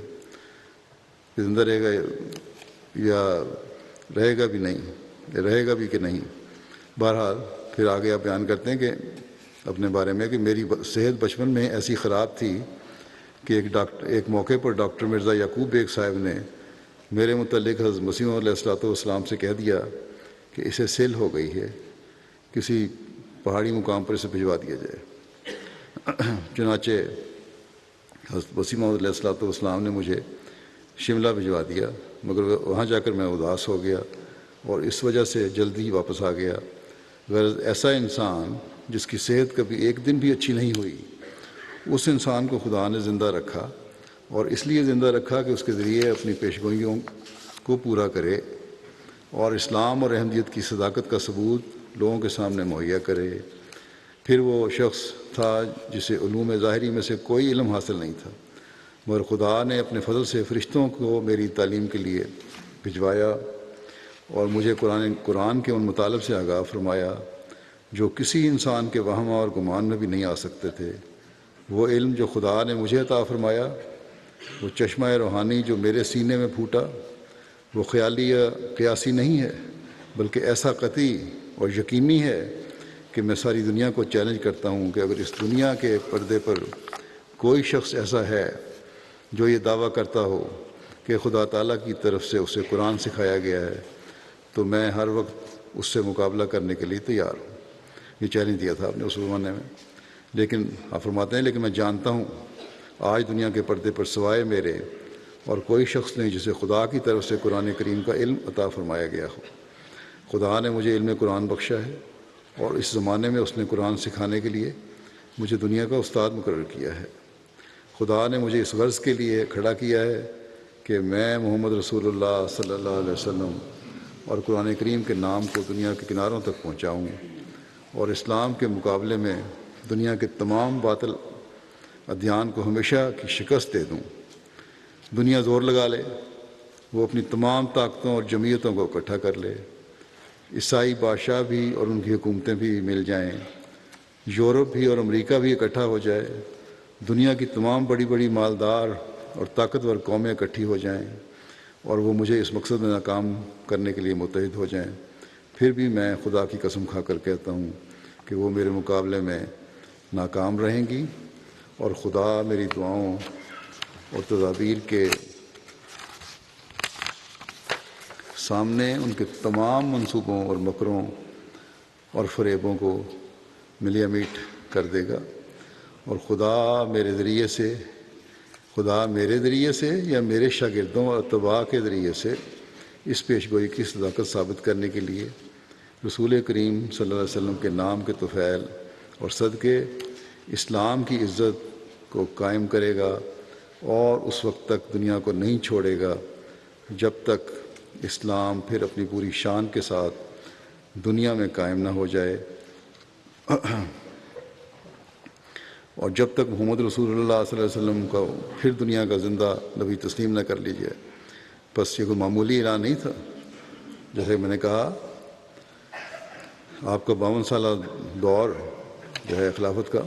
[SPEAKER 1] کہ زندہ رہے گا یا رہے گا بھی نہیں، رہے گا بھی کہ نہیں۔ بہرحال پھر آگے آپ بیان کرتے ہیں کہ اپنے بارے میں کہ میری صحت بچپن میں ایسی خراب تھی کہ ایک موقع پر ڈاکٹر مرزا یعقوب بیگ صاحب نے میرے متعلق حضرت مسیح علیہ الصلوۃ والسلام سے کہہ دیا کہ اسے سیل ہو گئی ہے، کسی پہاڑی مقام پر اسے بھجوا دیا جائے۔ چنانچہ حضرت مسیح موعود علیہ الصلوۃ والسلام نے مجھے شملہ بھجوا دیا، مگر وہاں جا کر میں اداس ہو گیا اور اس وجہ سے جلدی واپس آ گیا۔ غرض ایسا انسان جس کی صحت کبھی ایک دن بھی اچھی نہیں ہوئی، اس انسان کو خدا نے زندہ رکھا، اور اس لیے زندہ رکھا کہ اس کے ذریعے اپنی پیشگوئیوں کو پورا کرے اور اسلام اور احمدیت کی صداقت کا ثبوت لوگوں کے سامنے مہیا کرے۔ پھر وہ شخص تھا جسے علوم ظاہری میں سے کوئی علم حاصل نہیں تھا، مگر خدا نے اپنے فضل سے فرشتوں کو میری تعلیم کے لیے بھجوایا اور مجھے قرآن کے ان مطالب سے آگاہ فرمایا جو کسی انسان کے وہم اور گمان میں بھی نہیں آ سکتے تھے۔ وہ علم جو خدا نے مجھے عطا فرمایا، وہ چشمہ روحانی جو میرے سینے میں پھوٹا، وہ خیالی یا قیاسی نہیں ہے، بلکہ ایسا قطعی اور یقینی ہے کہ میں ساری دنیا کو چیلنج کرتا ہوں کہ اگر اس دنیا کے پردے پر کوئی شخص ایسا ہے جو یہ دعویٰ کرتا ہو کہ خدا تعالیٰ کی طرف سے اسے قرآن سکھایا گیا ہے، تو میں ہر وقت اس سے مقابلہ کرنے کے لیے تیار ہوں۔ یہ چیلنج دیا تھا آپ نے اس زمانے میں۔ لیکن آپ فرماتے ہیں لیکن میں جانتا ہوں آج دنیا کے پردے پر سوائے میرے اور کوئی شخص نہیں جسے خدا کی طرف سے قرآن کریم کا علم عطا فرمایا گیا ہو۔ خدا نے مجھے علم قرآن بخشا ہے اور اس زمانے میں اس نے قرآن سکھانے کے لیے مجھے دنیا کا استاد مقرر کیا ہے۔ خدا نے مجھے اس غرض کے لیے کھڑا کیا ہے کہ میں محمد رسول اللہ صلی اللہ علیہ وسلم اور قرآن کریم کے نام کو دنیا کے کناروں تک پہنچاؤں اور اسلام کے مقابلے میں دنیا کے تمام باطل ادیان کو ہمیشہ کی شکست دے دوں۔ دنیا زور لگا لے، وہ اپنی تمام طاقتوں اور جمعیتوں کو اکٹھا کر لے، عیسائی بادشاہ بھی اور ان کی حکومتیں بھی مل جائیں، یورپ بھی اور امریکہ بھی اکٹھا ہو جائے، دنیا کی تمام بڑی بڑی مالدار اور طاقتور قومیں اکٹھی ہو جائیں اور وہ مجھے اس مقصد میں ناکام کرنے کے لیے متحد ہو جائیں، پھر بھی میں خدا کی قسم کھا کر کہتا ہوں کہ وہ میرے مقابلے میں ناکام رہیں گی، اور خدا میری دعاؤں اور تدابیر کے سامنے ان کے تمام منصوبوں اور مکروں اور فریبوں کو ملیا میٹ کر دے گا، اور خدا میرے ذریعے سے یا میرے شاگردوں اور اتباع کے ذریعے سے اس پیشگوئی کی صداقت ثابت کرنے کے لیے رسول کریم صلی اللہ علیہ وسلم کے نام کے طفیل اور صدقے اسلام کی عزت کو قائم کرے گا، اور اس وقت تک دنیا کو نہیں چھوڑے گا جب تک اسلام پھر اپنی پوری شان کے ساتھ دنیا میں قائم نہ ہو جائے، اور جب تک محمد رسول اللہ صلی اللہ علیہ وسلم کا پھر دنیا کا زندہ نبی تسلیم نہ کر لی جائے۔ بس یہ کوئی معمولی اعلان نہیں تھا۔ جیسے میں نے کہا، آپ کا 52 سالہ دور جو ہے خلافت کا،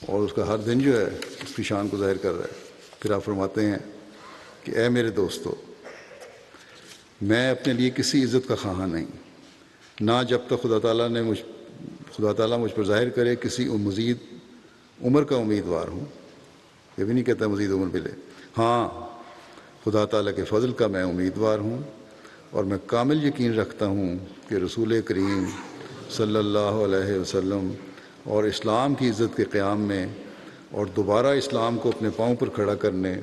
[SPEAKER 1] اور اس کا ہر دن جو ہے اس کی شان کو ظاہر کر رہا ہے۔ پھر آپ فرماتے ہیں کہ اے میرے دوستو، میں اپنے لیے کسی عزت کا خواہاں نہیں، نہ جب تک خدا تعالیٰ مجھ پر ظاہر کرے کسی مزید عمر کا امیدوار ہوں۔ یہ بھی نہیں کہتا مزید عمر ملے، ہاں خدا تعالیٰ کے فضل کا میں امیدوار ہوں، اور میں کامل یقین رکھتا ہوں کہ رسول کریم صلی اللہ علیہ وسلم اور اسلام کی عزت کے قیام میں اور دوبارہ اسلام کو اپنے پاؤں پر کھڑا کرنے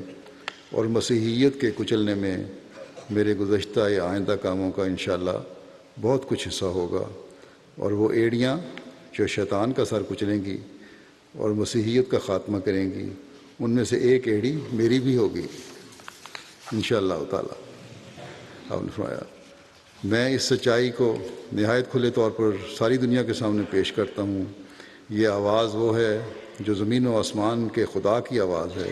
[SPEAKER 1] اور مسیحیت کے کچلنے میں میرے گزشتہ یا آئندہ کاموں کا انشاءاللہ بہت کچھ حصہ ہوگا، اور وہ ایڑیاں جو شیطان کا سر کچلیں گی اور مسیحیت کا خاتمہ کریں گی، ان میں سے ایک ایڑی میری بھی ہوگی انشاءاللہ تعالی۔ آپ نے فرمایا، میں اس سچائی کو نہایت کھلے طور پر ساری دنیا کے سامنے پیش کرتا ہوں۔ یہ آواز وہ ہے جو زمین و آسمان کے خدا کی آواز ہے،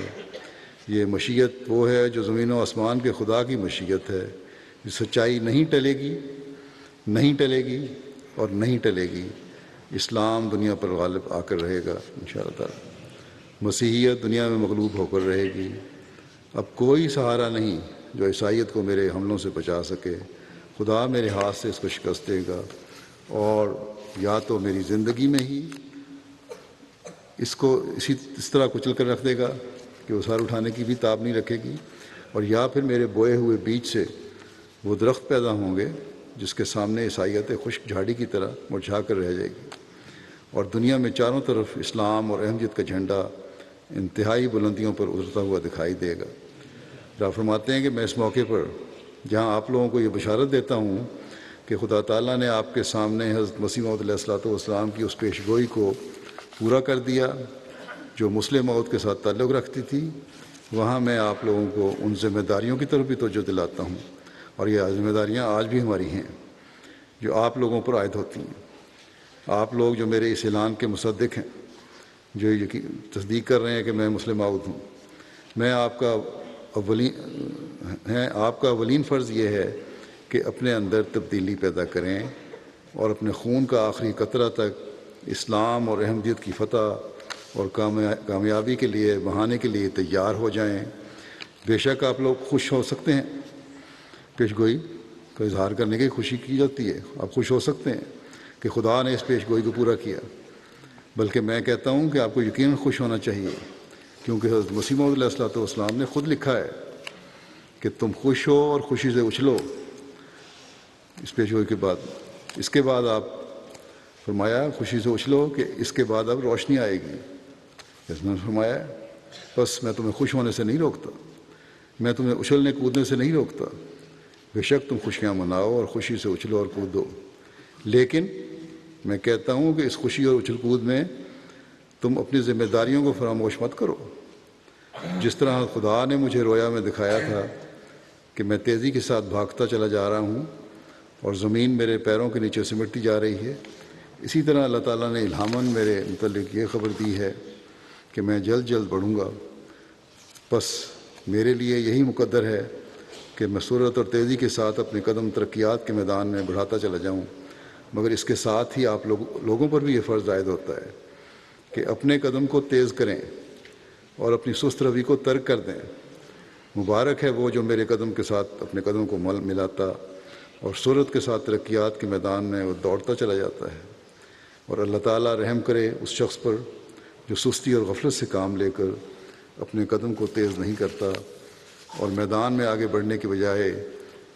[SPEAKER 1] یہ مشیت وہ ہے جو زمین و آسمان کے خدا کی مشیت ہے۔ یہ سچائی نہیں ٹلے گی، نہیں ٹلے گی اور نہیں ٹلے گی۔ اسلام دنیا پر غالب آ کر رہے گا انشاءاللہ تعالی، مسیحیت دنیا میں مغلوب ہو کر رہے گی۔ اب کوئی سہارا نہیں جو عیسائیت کو میرے حملوں سے بچا سکے۔ خدا میرے ہاتھ سے اس کو شکست دے گا، اور یا تو میری زندگی میں ہی اس کو اس طرح کچل کر رکھ دے گا کہ وہ سر اٹھانے کی بھی تاب نہیں رکھے گی، اور یا پھر میرے بوئے ہوئے بیج سے وہ درخت پیدا ہوں گے جس کے سامنے عیسائیت خشک جھاڑی کی طرح مرجھا کر رہ جائے گی، اور دنیا میں چاروں طرف اسلام اور احمدیت کا جھنڈا انتہائی بلندیوں پر اترتا ہوا دکھائی دے گا۔ آپ فرماتے ہیں کہ میں اس موقع پر جہاں آپ لوگوں کو یہ بشارت دیتا ہوں کہ خدا تعالیٰ نے آپ کے سامنے حضرت مسیح موعود علیہ الصلوۃ والسلام کی اس پیش گوئی کو پورا کر دیا جو مسلم موعود کے ساتھ تعلق رکھتی تھی، وہاں میں آپ لوگوں کو ان ذمہ داریوں کی طرف بھی توجہ دلاتا ہوں، اور یہ ذمہ داریاں آج بھی ہماری ہیں جو آپ لوگوں پر عائد ہوتی ہیں۔ آپ لوگ جو میرے اس اعلان کے مصدق ہیں، جو تصدیق کر رہے ہیں کہ میں مسلم موعود ہوں، میں آپ کا اولین فرض یہ ہے کہ اپنے اندر تبدیلی پیدا کریں اور اپنے خون کا آخری قطرہ تک اسلام اور احمدیت کی فتح اور کامیابی کے لیے بہانے کے لیے تیار ہو جائیں۔ بے شک آپ لوگ خوش ہو سکتے ہیں، پیش گوئی کا اظہار کرنے کی خوشی کی جاتی ہے، آپ خوش ہو سکتے ہیں کہ خدا نے اس پیش گوئی کو پورا کیا، بلکہ میں کہتا ہوں کہ آپ کو یقیناً خوش ہونا چاہیے، کیونکہ حضرت مسیح موعود علیہ الصلوۃ والسلام نے خود لکھا ہے کہ تم خوش ہو اور خوشی سے اچھلو اس پیش گوئی کے بعد۔ اس کے بعد آپ فرمایا خوشی سے اچھلو کہ اس کے بعد اب روشنی آئے گی۔ اس نے فرمایا بس میں تمہیں خوش ہونے سے نہیں روکتا، میں تمہیں اچھلنے کودنے سے نہیں روکتا، بے شک تم خوشیاں مناؤ اور خوشی سے اچھلو اور کودو، لیکن میں کہتا ہوں کہ اس خوشی اور اچھل کود میں تم اپنی ذمہ داریوں کو فراموش مت کرو۔ جس طرح خدا نے مجھے رویا میں دکھایا تھا کہ میں تیزی کے ساتھ بھاگتا چلا جا رہا ہوں اور زمین میرے پیروں کے نیچے سمٹتی جا رہی ہے، اسی طرح اللہ تعالیٰ نے الہاماً میرے متعلق یہ خبر دی ہے کہ میں جلد جلد بڑھوں گا۔ بس میرے لیے یہی مقدر ہے کہ میں سرعت اور تیزی کے ساتھ اپنے قدم ترقیات کے میدان میں بڑھاتا چلا جاؤں، مگر اس کے ساتھ ہی آپ لوگوں پر بھی یہ فرض عائد ہوتا ہے کہ اپنے قدم کو تیز کریں اور اپنی سست روی کو ترک کر دیں۔ مبارک ہے وہ جو میرے قدم کے ساتھ اپنے قدم کو ملاتا اور سرعت کے ساتھ ترقیات کے میدان میں وہ دوڑتا چلا جاتا ہے، اور اللہ تعالیٰ رحم کرے اس شخص پر جو سستی اور غفلت سے کام لے کر اپنے قدم کو تیز نہیں کرتا اور میدان میں آگے بڑھنے کے بجائے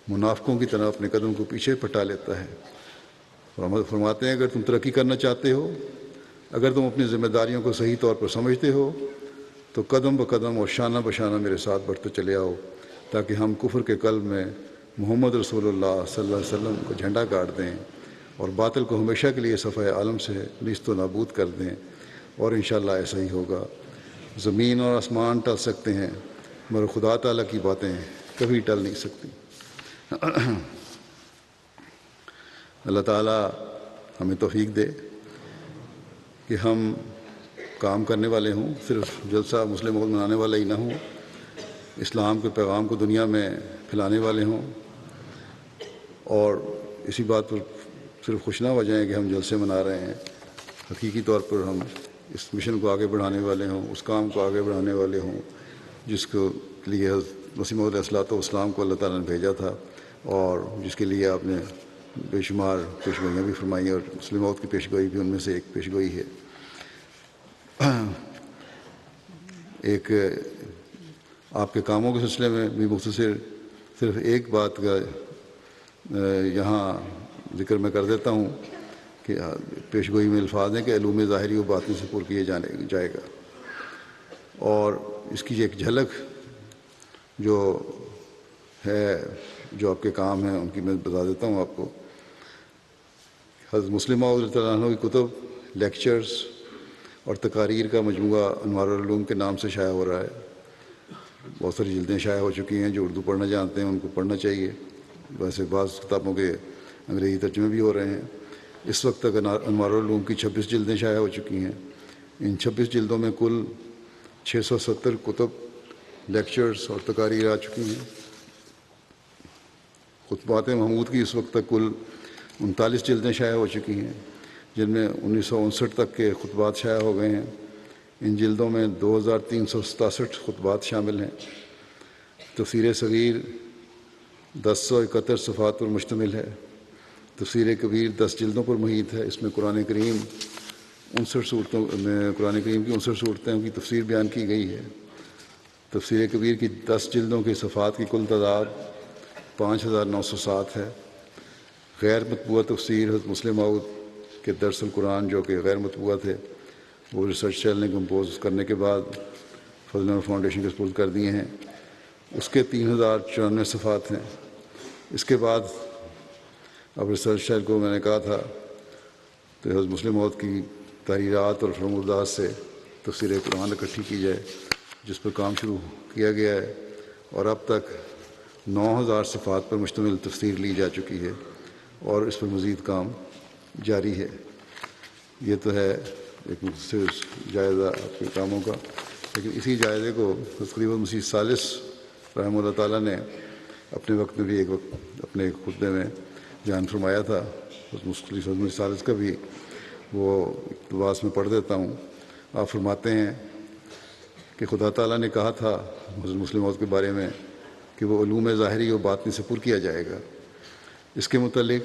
[SPEAKER 1] منافقوں کی طرح اپنے قدم کو پیچھے پھٹا لیتا ہے۔ فرماتے ہیں اگر تم ترقی کرنا چاہتے ہو، اگر تم اپنی ذمہ داریوں کو صحیح طور پر سمجھتے ہو، تو قدم بقدم اور شانہ بشانہ میرے ساتھ بڑھتے چلے آؤ، تاکہ ہم کفر کے قلب میں محمد رسول اللہ صلی اللہ علیہ وسلم کو جھنڈا گاڑ دیں اور باطل کو ہمیشہ کے لیے صفحہ عالم سے نیست و نابود کر دیں، اور انشاءاللہ ایسا ہی ہوگا۔ زمین اور آسمان ٹل سکتے ہیں مگر خدا تعالیٰ کی باتیں کبھی ٹل نہیں سکتی۔ اللہ تعالیٰ ہمیں توفیق دے کہ ہم کام کرنے والے ہوں، صرف جلسہ مسلم موعود منانے والے ہی نہ ہوں، اسلام کے پیغام کو دنیا میں پھیلانے والے ہوں، اور اسی بات پر صرف خوش نہ ہو جائیں کہ ہم جلسے منا رہے ہیں، حقیقی طور پر ہم اس مشن کو آگے بڑھانے والے ہوں، اس کام کو آگے بڑھانے والے ہوں جس کے لیے حضرت مسیح موعود علیہ الصلوۃ والسلام کو اللہ تعالیٰ نے بھیجا تھا، اور جس کے لیے آپ نے بے شمار پیشگوئیاں بھی فرمائی، اور مسلم موعود کی پیشگوئی بھی ان میں سے ایک پیشگوئی ہے۔ ایک آپ کے کاموں کے سلسلے میں بھی مختصر صرف ایک بات کا یہاں ذکر میں کر دیتا ہوں کہ پیشگوئی میں الفاظ ہیں کہ علوم ظاہری و باطنی سے پر کیے جائے گا، اور اس کی ایک جھلک جو ہے جو آپ کے کام ہیں ان کی میں بتا دیتا ہوں آپ کو۔ حضرت مسلم موعود رضی اللہ عنہ کی کتب، لیکچرز اور تقاریر کا مجموعہ انوار العلوم کے نام سے شائع ہو رہا ہے۔ بہت ساری جلدیں شائع ہو چکی ہیں، جو اردو پڑھنا جانتے ہیں ان کو پڑھنا چاہیے، ویسے بعض کتابوں کے انگریزی ترجمے بھی ہو رہے ہیں۔ اس وقت تک انوار العلوم کی 26 جلدیں شائع ہو چکی ہیں۔ ان 26 جلدوں میں کل 670 کتب، لیکچرز اور تقاریر آ چکی ہیں۔ خطبات محمود کی اس وقت تک کل 39 جلدیں شائع ہو چکی ہیں، جن میں 1959 تک کے خطبات شائع ہو گئے ہیں۔ ان جلدوں میں 2367 خطبات شامل ہیں۔ تفسیر صغیر 1071 صفحات پر مشتمل ہے۔ تفسیر کبیر 10 جلدوں پر محیط ہے۔ اس میں قرآن کریم کی 59 صورتوں کی تفسیر بیان کی گئی ہے۔ تفسیر کبیر کی 10 جلدوں کے صفحات کی کل تعداد 5907 ہے۔ غیر مطبوعہ تفسیر حضرت مسلم موعود کے درس القرآن جو کہ غیر مطبوعہ تھے وہ ریسرچ سیل نے کمپوز کرنے کے بعد فضل الرحمن فاؤنڈیشن کے سپرد کر دیے ہیں. اس کے 3094 صفحات ہیں. اس کے بعد اب ریسرچ سیل کو میں نے کہا تھا تو حضرت مسلم موعود کی تحریرات اور فرمودات سے تفسیر قرآن اکٹھی کی جائے، جس پر کام شروع کیا گیا ہے اور اب تک 9000 صفحات پر مشتمل تفسیر لی جا چکی ہے اور اس پر مزید کام جاری ہے. یہ تو ہے ایک مختصر جائزہ آپ کے کاموں کا، لیکن اسی جائزے کو تقریباً مسیح ثالث رحمہ اللہ تعالیٰ نے اپنے وقت میں بھی ایک وقت اپنے خطبے میں بیان فرمایا تھا. اس مختلف مسیح ثالث کا بھی وہ اقتباس میں پڑھ دیتا ہوں. آپ فرماتے ہیں کہ خدا تعالیٰ نے کہا تھا حضرت مسلم موعود کے بارے میں کہ وہ علوم ظاہری و باطنی سے پر کیا جائے گا. اس کے متعلق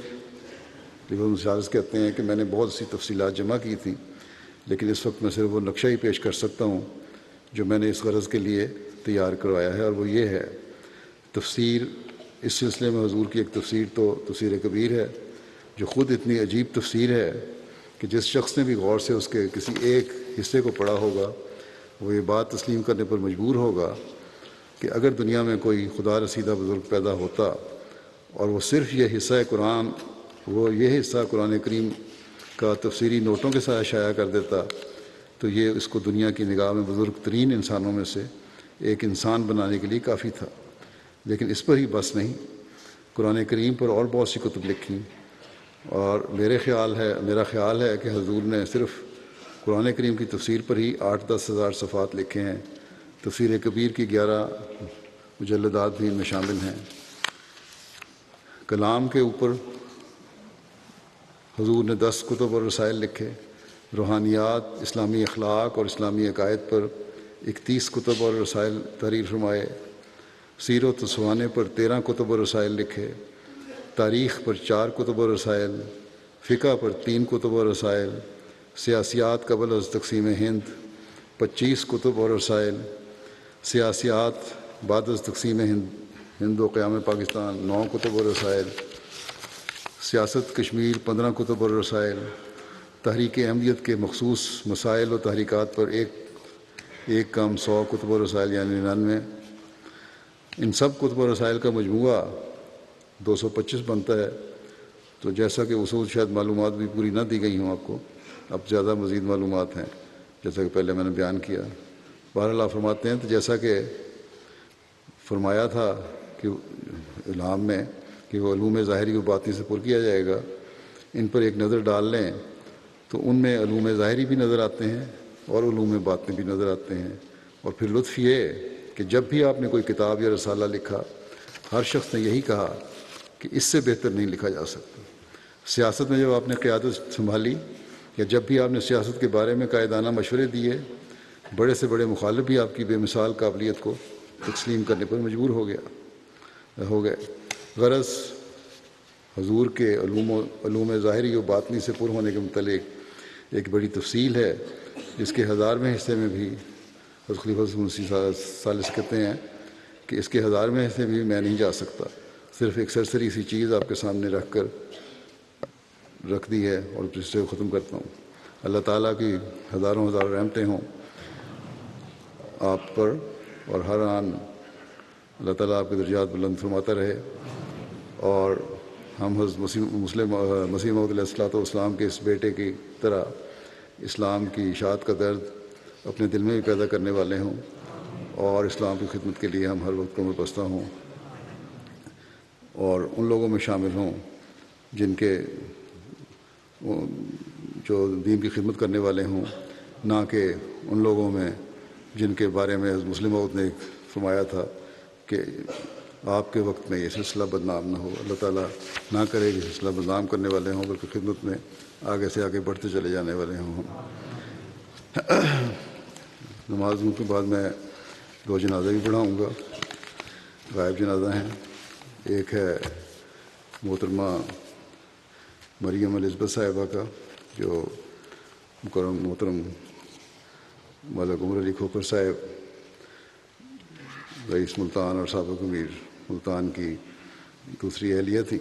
[SPEAKER 1] مسیح کہتے ہیں کہ میں نے بہت سی تفصیلات جمع کی تھیں، لیکن اس وقت میں صرف وہ نقشہ ہی پیش کر سکتا ہوں جو میں نے اس غرض کے لیے تیار کروایا ہے، اور وہ یہ ہے: تفسیر اس سلسلے میں حضور کی ایک تفسیر تو تفسیر کبیر ہے، جو خود اتنی عجیب تفسیر ہے کہ جس شخص نے بھی غور سے اس کے کسی ایک حصے کو پڑھا ہوگا وہ یہ بات تسلیم کرنے پر مجبور ہوگا کہ اگر دنیا میں کوئی خدا رسیدہ بزرگ پیدا ہوتا اور وہ صرف یہ حصہ قرآن کریم کا تفسیری نوٹوں کے ساتھ شائع کر دیتا تو یہ اس کو دنیا کی نگاہ میں بزرگ ترین انسانوں میں سے ایک انسان بنانے کے لیے کافی تھا. لیکن اس پر ہی بس نہیں، قرآن کریم پر اور بہت سی کتب لکھیں، اور میرا خیال ہے کہ حضور نے صرف قرآن کریم کی تفسیر پر ہی 8-10 ہزار صفحات لکھے ہیں. تفسیر کبیر کی 11 مجلدات بھی ان میں شامل ہیں. کلام کے اوپر حضور نے 10 کتب اور رسائل لکھے. روحانیات، اسلامی اخلاق اور اسلامی عقائد پر 31 کتب اور رسائل تحریر فرمائے. سیرت و سوانح پر 13 کتب اور رسائل لکھے. تاریخ پر 4 کتب اور رسائل. فقہ پر 3 کتب اور رسائل. سیاسیات قبل از تقسیم ہند 25 کتب اور رسائل. سیاسیات بعد از تقسیم ہند و قیام پاکستان 9 کتب اور رسائل. سیاست کشمیر 15 کتب اور رسائل. تحریک احمدیت کے مخصوص مسائل و تحریکات پر ایک کم 100 کتب و رسائل یعنی 99. ان سب کتب و رسائل کا مجموعہ 225 بنتا ہے. تو جیسا کہ اصول شاید معلومات بھی پوری نہ دی گئی ہوں آپ کو، اب زیادہ مزید معلومات ہیں جیسا کہ پہلے میں نے بیان کیا. بہرحال آپ فرماتے ہیں تو جیسا کہ فرمایا تھا کہ الہام میں کہ وہ علوم ظاہری و باطنی سے پر کیا جائے گا، ان پر ایک نظر ڈال لیں تو ان میں علوم ظاہری بھی نظر آتے ہیں اور علوم باطنی بھی نظر آتے ہیں. اور پھر لطف یہ کہ جب بھی آپ نے کوئی کتاب یا رسالہ لکھا، ہر شخص نے یہی کہا کہ اس سے بہتر نہیں لکھا جا سکتا. سیاست میں جب آپ نے قیادت سنبھالی یا جب بھی آپ نے سیاست کے بارے میں قائدانہ مشورے دیے، بڑے سے بڑے مخالف بھی آپ کی بے مثال قابلیت کو تسلیم کرنے پر مجبور ہو گئے. غرض حضور کے علوم ظاہری و باطنی سے پر ہونے کے متعلق ایک بڑی تفصیل ہے، جس کے 1000ویں حصے میں بھی حضرت خلیفہ مسیح ثالث کہتے ہیں کہ اس کے 1000ویں حصے بھی میں نہیں جا سکتا. صرف ایک سرسری سی چیز آپ کے سامنے رکھ دی ہے اور اس سے ختم کرتا ہوں. اللہ تعالیٰ کی ہزاروں رحمتیں ہوں آپ پر، اور ہر آن اللہ تعالیٰ آپ کے درجات بلند فرماتا رہے، اور ہم حضرت مسیح موعود علیہ الصلوۃ والسلام کے اس بیٹے کی طرح اسلام کی اشاعت کا درد اپنے دل میں بھی پیدا کرنے والے ہوں، اور اسلام کی خدمت کے لیے ہم ہر وقت کمر بستہ ہوں، اور ان لوگوں میں شامل ہوں جو دین کی خدمت کرنے والے ہوں، نہ کہ ان لوگوں میں جن کے بارے میں حضرت مسلم موعود نے فرمایا تھا کہ آپ کے وقت میں یہ سلسلہ بدنام نہ ہو. اللہ تعالیٰ نہ کرے کہ سلسلہ بدنام کرنے والے ہوں، بلکہ خدمت میں آگے سے آگے بڑھتے چلے جانے والے ہوں. نمازوں کے بعد میں 2 جنازے بھی پڑھاؤں گا. غائب جنازہ ہیں. ایک ہے محترمہ مریم الزبتھ صاحبہ کا، جو محترم ملک عمر علی کھوکھر صاحب رئیس ملتان اور سابق امیر ملتان کی دوسری اہلیہ تھی.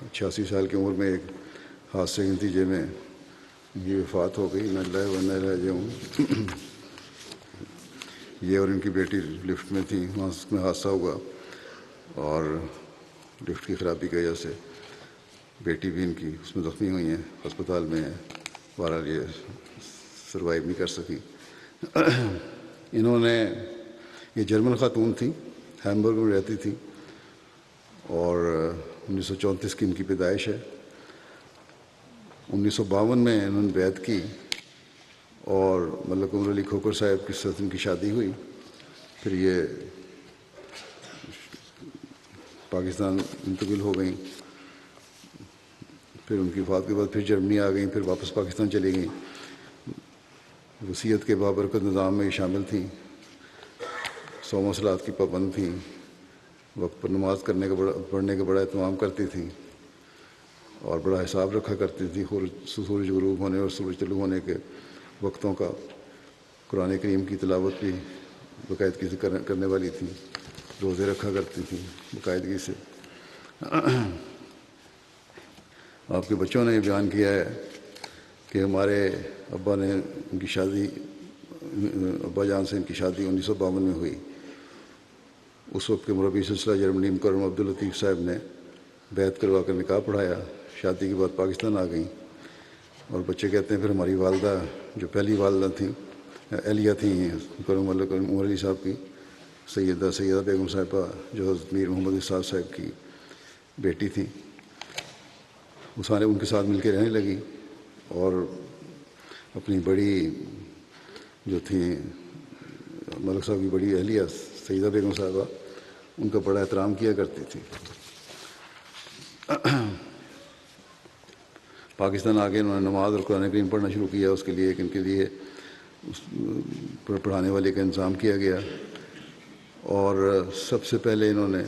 [SPEAKER 1] 86 سال کی عمر میں ایک حادثے کے نتیجے میں یہ وفات ہو گئی. انا للہ و انا الیہ راجعون. یہ اور ان کی بیٹی لفٹ میں تھیں, وہاں میں حادثہ ہوا اور لفٹ کی خرابی کی وجہ سے بیٹی بھی ان کی اس میں زخمی ہوئی ہیں, ہسپتال میں ہیں. بہرحال یہ سروائیو نہیں کر سکی. انہوں نے, یہ جرمن خاتون تھیں, ہیمبرگ میں رہتی تھیں اور 1934 کی ان کی پیدائش ہے. 1952 میں انہوں نے بیعت کی اور ملک عمر علی کھوکھر صاحب کے ساتھ ان کی شادی ہوئی. پھر یہ پاکستان منتقل ہو گئیں. پھر ان کی وفات کے بعد پھر جرمنی آ گئیں, پھر واپس پاکستان چلی گئیں. وصیت کے بابرکت نظام میں شامل تھیں, 100 صلوات کی پابند تھیں, وقت پر نماز پڑھنے کا بڑا اہتمام کرتی تھیں اور بڑا حساب رکھا کرتی تھیں سورج غروب ہونے اور سورج طلوع ہونے کے وقتوں کا. قرآن کریم کی تلاوت بھی باقاعدگی سے کرنے والی تھیں, روزے رکھا کرتی تھیں باقاعدگی سے. آپ کے بچوں نے یہ بیان کیا ہے کہ ہمارے ابا نے ان کی شادی, ابا جان سے ان کی شادی 1952 میں ہوئی. اس وقت کے مربی سلسلہ جرمنی مکرم عبداللطیف صاحب نے بیعت کروا کر نکاح پڑھایا. شادی کے بعد پاکستان آ گئیں اور بچے کہتے ہیں پھر ہماری والدہ جو پہلی والدہ تھیں, اہلیہ تھیں مکرم عمر علی صاحب کی, سیدہ بیگم صاحبہ جو حضرت میر محمد اسحاق صاحب کی بیٹی تھیں, وہ سارے ان کے ساتھ مل کے رہنے لگی اور اپنی بڑی جو تھیں ملک صاحب کی بڑی اہلیہ سیدہ بیگم صاحبہ, ان کا بڑا احترام کیا کرتی تھی. پاکستان آگے انہوں نے نماز اور قرآن کریم پڑھنا شروع کیا. اس کے لیے ان کے لیے پڑھانے والے کا انتظام کیا گیا اور سب سے پہلے انہوں نے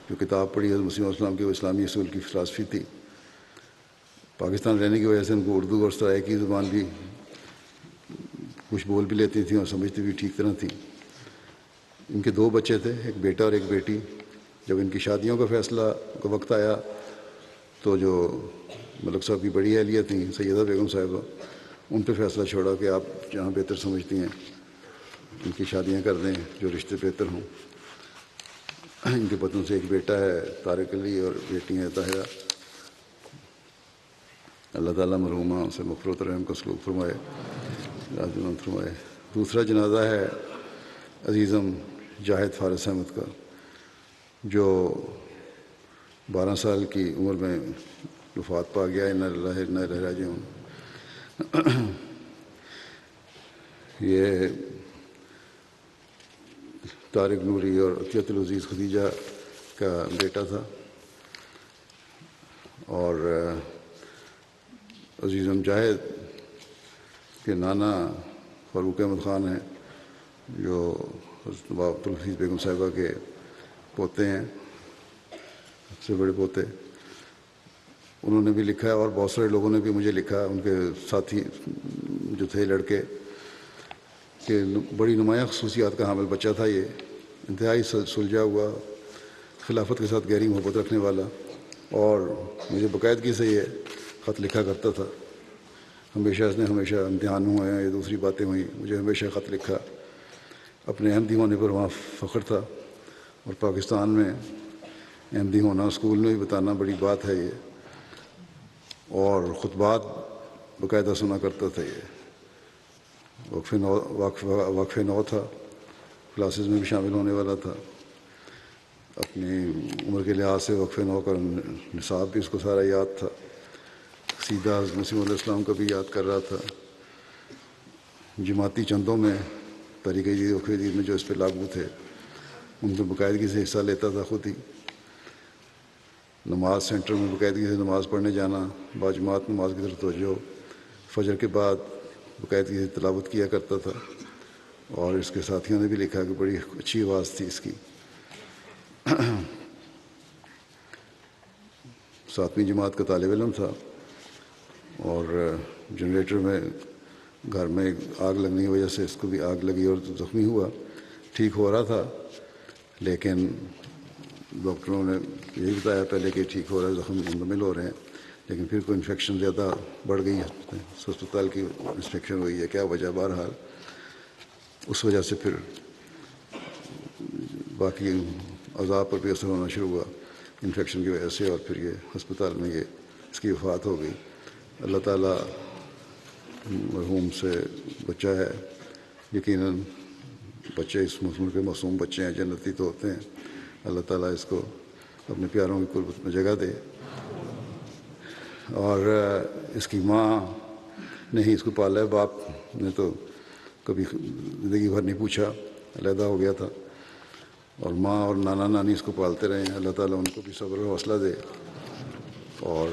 [SPEAKER 1] جو کتاب پڑھی حضرت مسیح علیہ السلام کی, وہ اسلامی اصول کی فلسفی تھی. پاکستان رہنے کی وجہ سے ان کو اردو اور سرائیکی زبان بھی کچھ بول بھی لیتی تھیں اور سمجھتی بھی ٹھیک طرح تھیں. ان کے 2 بچے تھے, ایک بیٹا اور ایک بیٹی. جب ان کی شادیوں کا فیصلہ کا وقت آیا تو جو ملک صاحب کی بڑی اہلیہ تھیں سیدہ بیگم صاحبہ, ان پہ فیصلہ چھوڑا کہ آپ جہاں بہتر سمجھتی ہیں ان کی شادیاں کر دیں جو رشتے بہتر ہوں. ان کے بچوں سے ایک بیٹا ہے طارق علی اور بیٹی ہیں طاہرہ. اللہ تعالیٰ مرحومہ سے مغفرت رحم کا سلوک فرمائے, راضی فرمائے. دوسرا جنازہ ہے عزیزم جاہد فارس احمد کا, جو 12 سال کی عمر میں وفات پا گیا. انا للہ و انا الیہ راجعون. یہ طارق نوری اور عطیت العزیز خدیجہ کا بیٹا تھا اور عزیزم جاہد کے نانا فاروق احمد خان ہیں جو حضرت عبدالحفیظ بیگم صاحبہ کے پوتے ہیں, سب سے بڑے پوتے. انہوں نے بھی لکھا ہے اور بہت سارے لوگوں نے بھی مجھے لکھا, ان کے ساتھی جو تھے لڑکے, کہ بڑی نمایاں خصوصیات کا حامل بچہ تھا. یہ انتہائی سلجھا ہوا, خلافت کے ساتھ گہری محبت رکھنے والا, اور مجھے باقاعدگی سے یہ خط لکھا کرتا تھا. ہمیشہ امتحان ہوئے ہیں, یہ دوسری باتیں ہوئیں, مجھے ہمیشہ خط لکھا. اپنے احمدی ہونے پر وہاں فخر تھا اور پاکستان میں احمدی ہونا, اسکول میں بھی بتانا بڑی بات ہے یہ. اور خطبات باقاعدہ سنا کرتا تھا. یہ وقف نو تھا, کلاسز میں بھی شامل ہونے والا تھا. اپنی عمر کے لحاظ سے وقف نو کا نصاب بھی اس کو سارا یاد تھا. سیدھا حضرت مسیح علیہ السلام کا بھی یاد کر رہا تھا. جماعتی چندوں میں طریقہ جدید وقف جدید میں جو اس پہ لاگو تھے ان میں باقاعدگی سے حصہ لیتا تھا خود ہی. نماز سینٹر میں باقاعدگی سے نماز پڑھنے جانا, باجماعت نماز کی طرف توجہ, فجر کے بعد باقاعدگی سے تلاوت کیا کرتا تھا. اور اس کے ساتھیوں نے بھی لکھا کہ بڑی اچھی آواز تھی اس کی. 7ویں جماعت کا طالب علم تھا اور جنریٹر میں گھر میں آگ لگنے کی وجہ سے اس کو بھی آگ لگی اور زخمی ہوا. ٹھیک ہو رہا تھا لیکن ڈاکٹروں نے یہی بتایا پہلے کہ ٹھیک ہو رہا ہے، زخم مندمل ہو رہے ہیں، لیکن پھر کوئی انفیکشن زیادہ بڑھ گئی ہے، ہسپتال کی انسپیکشن ہوئی ہے، کیا وجہ، بہرحال اس وجہ سے پھر باقی اعضاء پر بھی اثر ہونا شروع ہوا انفیکشن کی وجہ سے، اور پھر یہ ہسپتال میں یہ اس کی وفات ہو گئی۔ اللہ تعالیٰ مرحوم سے بچہ ہے، یقیناً بچے اس ملک کے معصوم بچے ہیں، جنتی تو ہوتے ہیں، اللہ تعالیٰ اس کو اپنے پیاروں کی قربت میں جگہ دے۔ اور اس کی ماں نے ہی اس کو پالا ہے، باپ نے تو کبھی زندگی بھر نہیں پوچھا، علیحدہ ہو گیا تھا، اور ماں اور نانا نانی اس کو پالتے رہے ہیں۔ اللہ تعالیٰ ان کو بھی صبر و حوصلہ دے، اور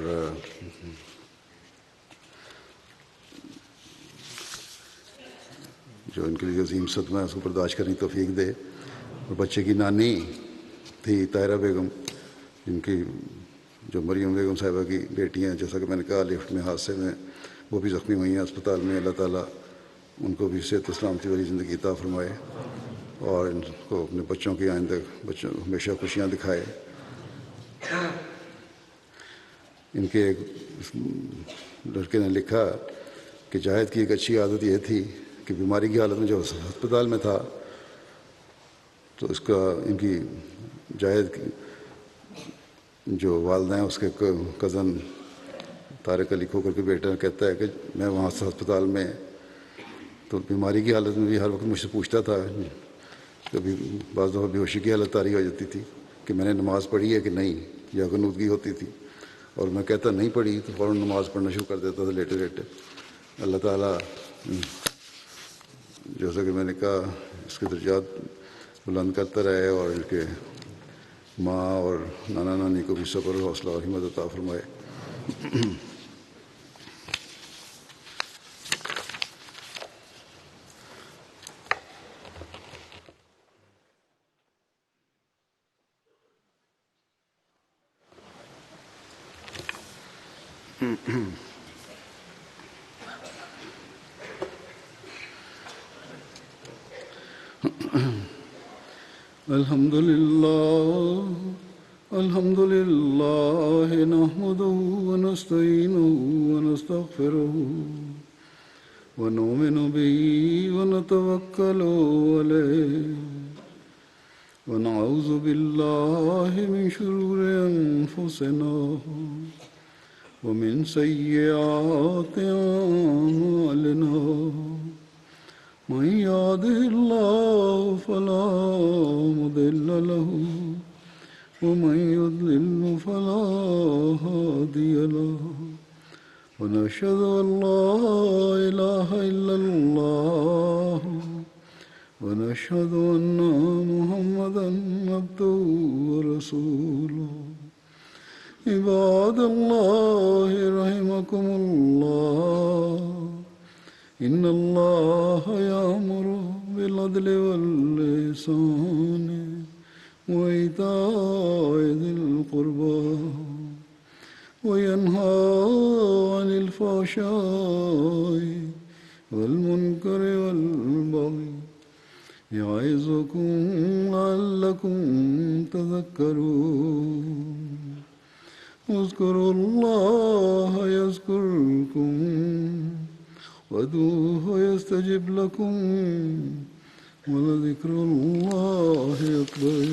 [SPEAKER 1] جو ان کے لیے عظیم صدمہ ہے اس کو برداشت کرنے کی توفیق دے۔ اور بچے کی نانی تھی طاہرہ بیگم، جن کی جو مریم بیگم صاحبہ کی بیٹی ہیں، جیسا کہ میں نے کہا لفٹ میں حادثے میں وہ بھی زخمی ہوئی ہیں اسپتال میں، اللہ تعالیٰ ان کو بھی صحت و سلامتی والی زندگی عطا فرمائے، اور ان کو اپنے بچوں کی آئندہ بچوں ہمیشہ خوشیاں دکھائے۔ ان کے ایک لڑکے نے لکھا کہ جاہد کی ایک اچھی عادت یہ تھی کہ بیماری کی حالت میں جو ہسپتال میں تھا تو اس کا ان کی جاہد کی جو والدہ ہیں اس کے کزن طارق علی کھوکر کے بیٹا کہتا ہے کہ میں وہاں سے ہسپتال میں تو بیماری کی حالت میں بھی ہر وقت مجھ سے پوچھتا تھا، کبھی بعض دفعہ بے ہوشی کی حالت طاری ہو جاتی تھی کہ میں نے نماز پڑھی ہے کہ نہیں، یا غنودگی ہوتی تھی، اور میں کہتا نہیں پڑھی تو فوراً نماز پڑھنا شروع کر دیتا تھا لیٹے لیٹے۔ اللہ تعالیٰ جیسا کہ میں نے کہا اس کے درجات بلند کرتا رہے، اور ان کے ماں اور نانا نانی کو بھی صبر و حوصلہ اور ہمت عطا فرمائے۔ الحمد لله نحمده ونستعينه ونستغفره ونؤمن به ونتوكل عليه ونعوذ بالله من شرور أنفسنا ومن سيئات أعمالنا، من يهده الله فلا مضل له ومن يضلل فلا هادي له، ونشهد أن لا إله إلا الله ونشهد أن محمدا عبده ورسوله۔ عباد الله رحمكم الله، إن الله يأمر بالعدل والإحسان وإيتاء ذي القربى وينهى عن الفحشاء والمنكر والبغي يعظكم لعلكم تذكرون۔ اذكروا الله يذكركم وادعوه يستجب لكم، ولذكر الله أكبر۔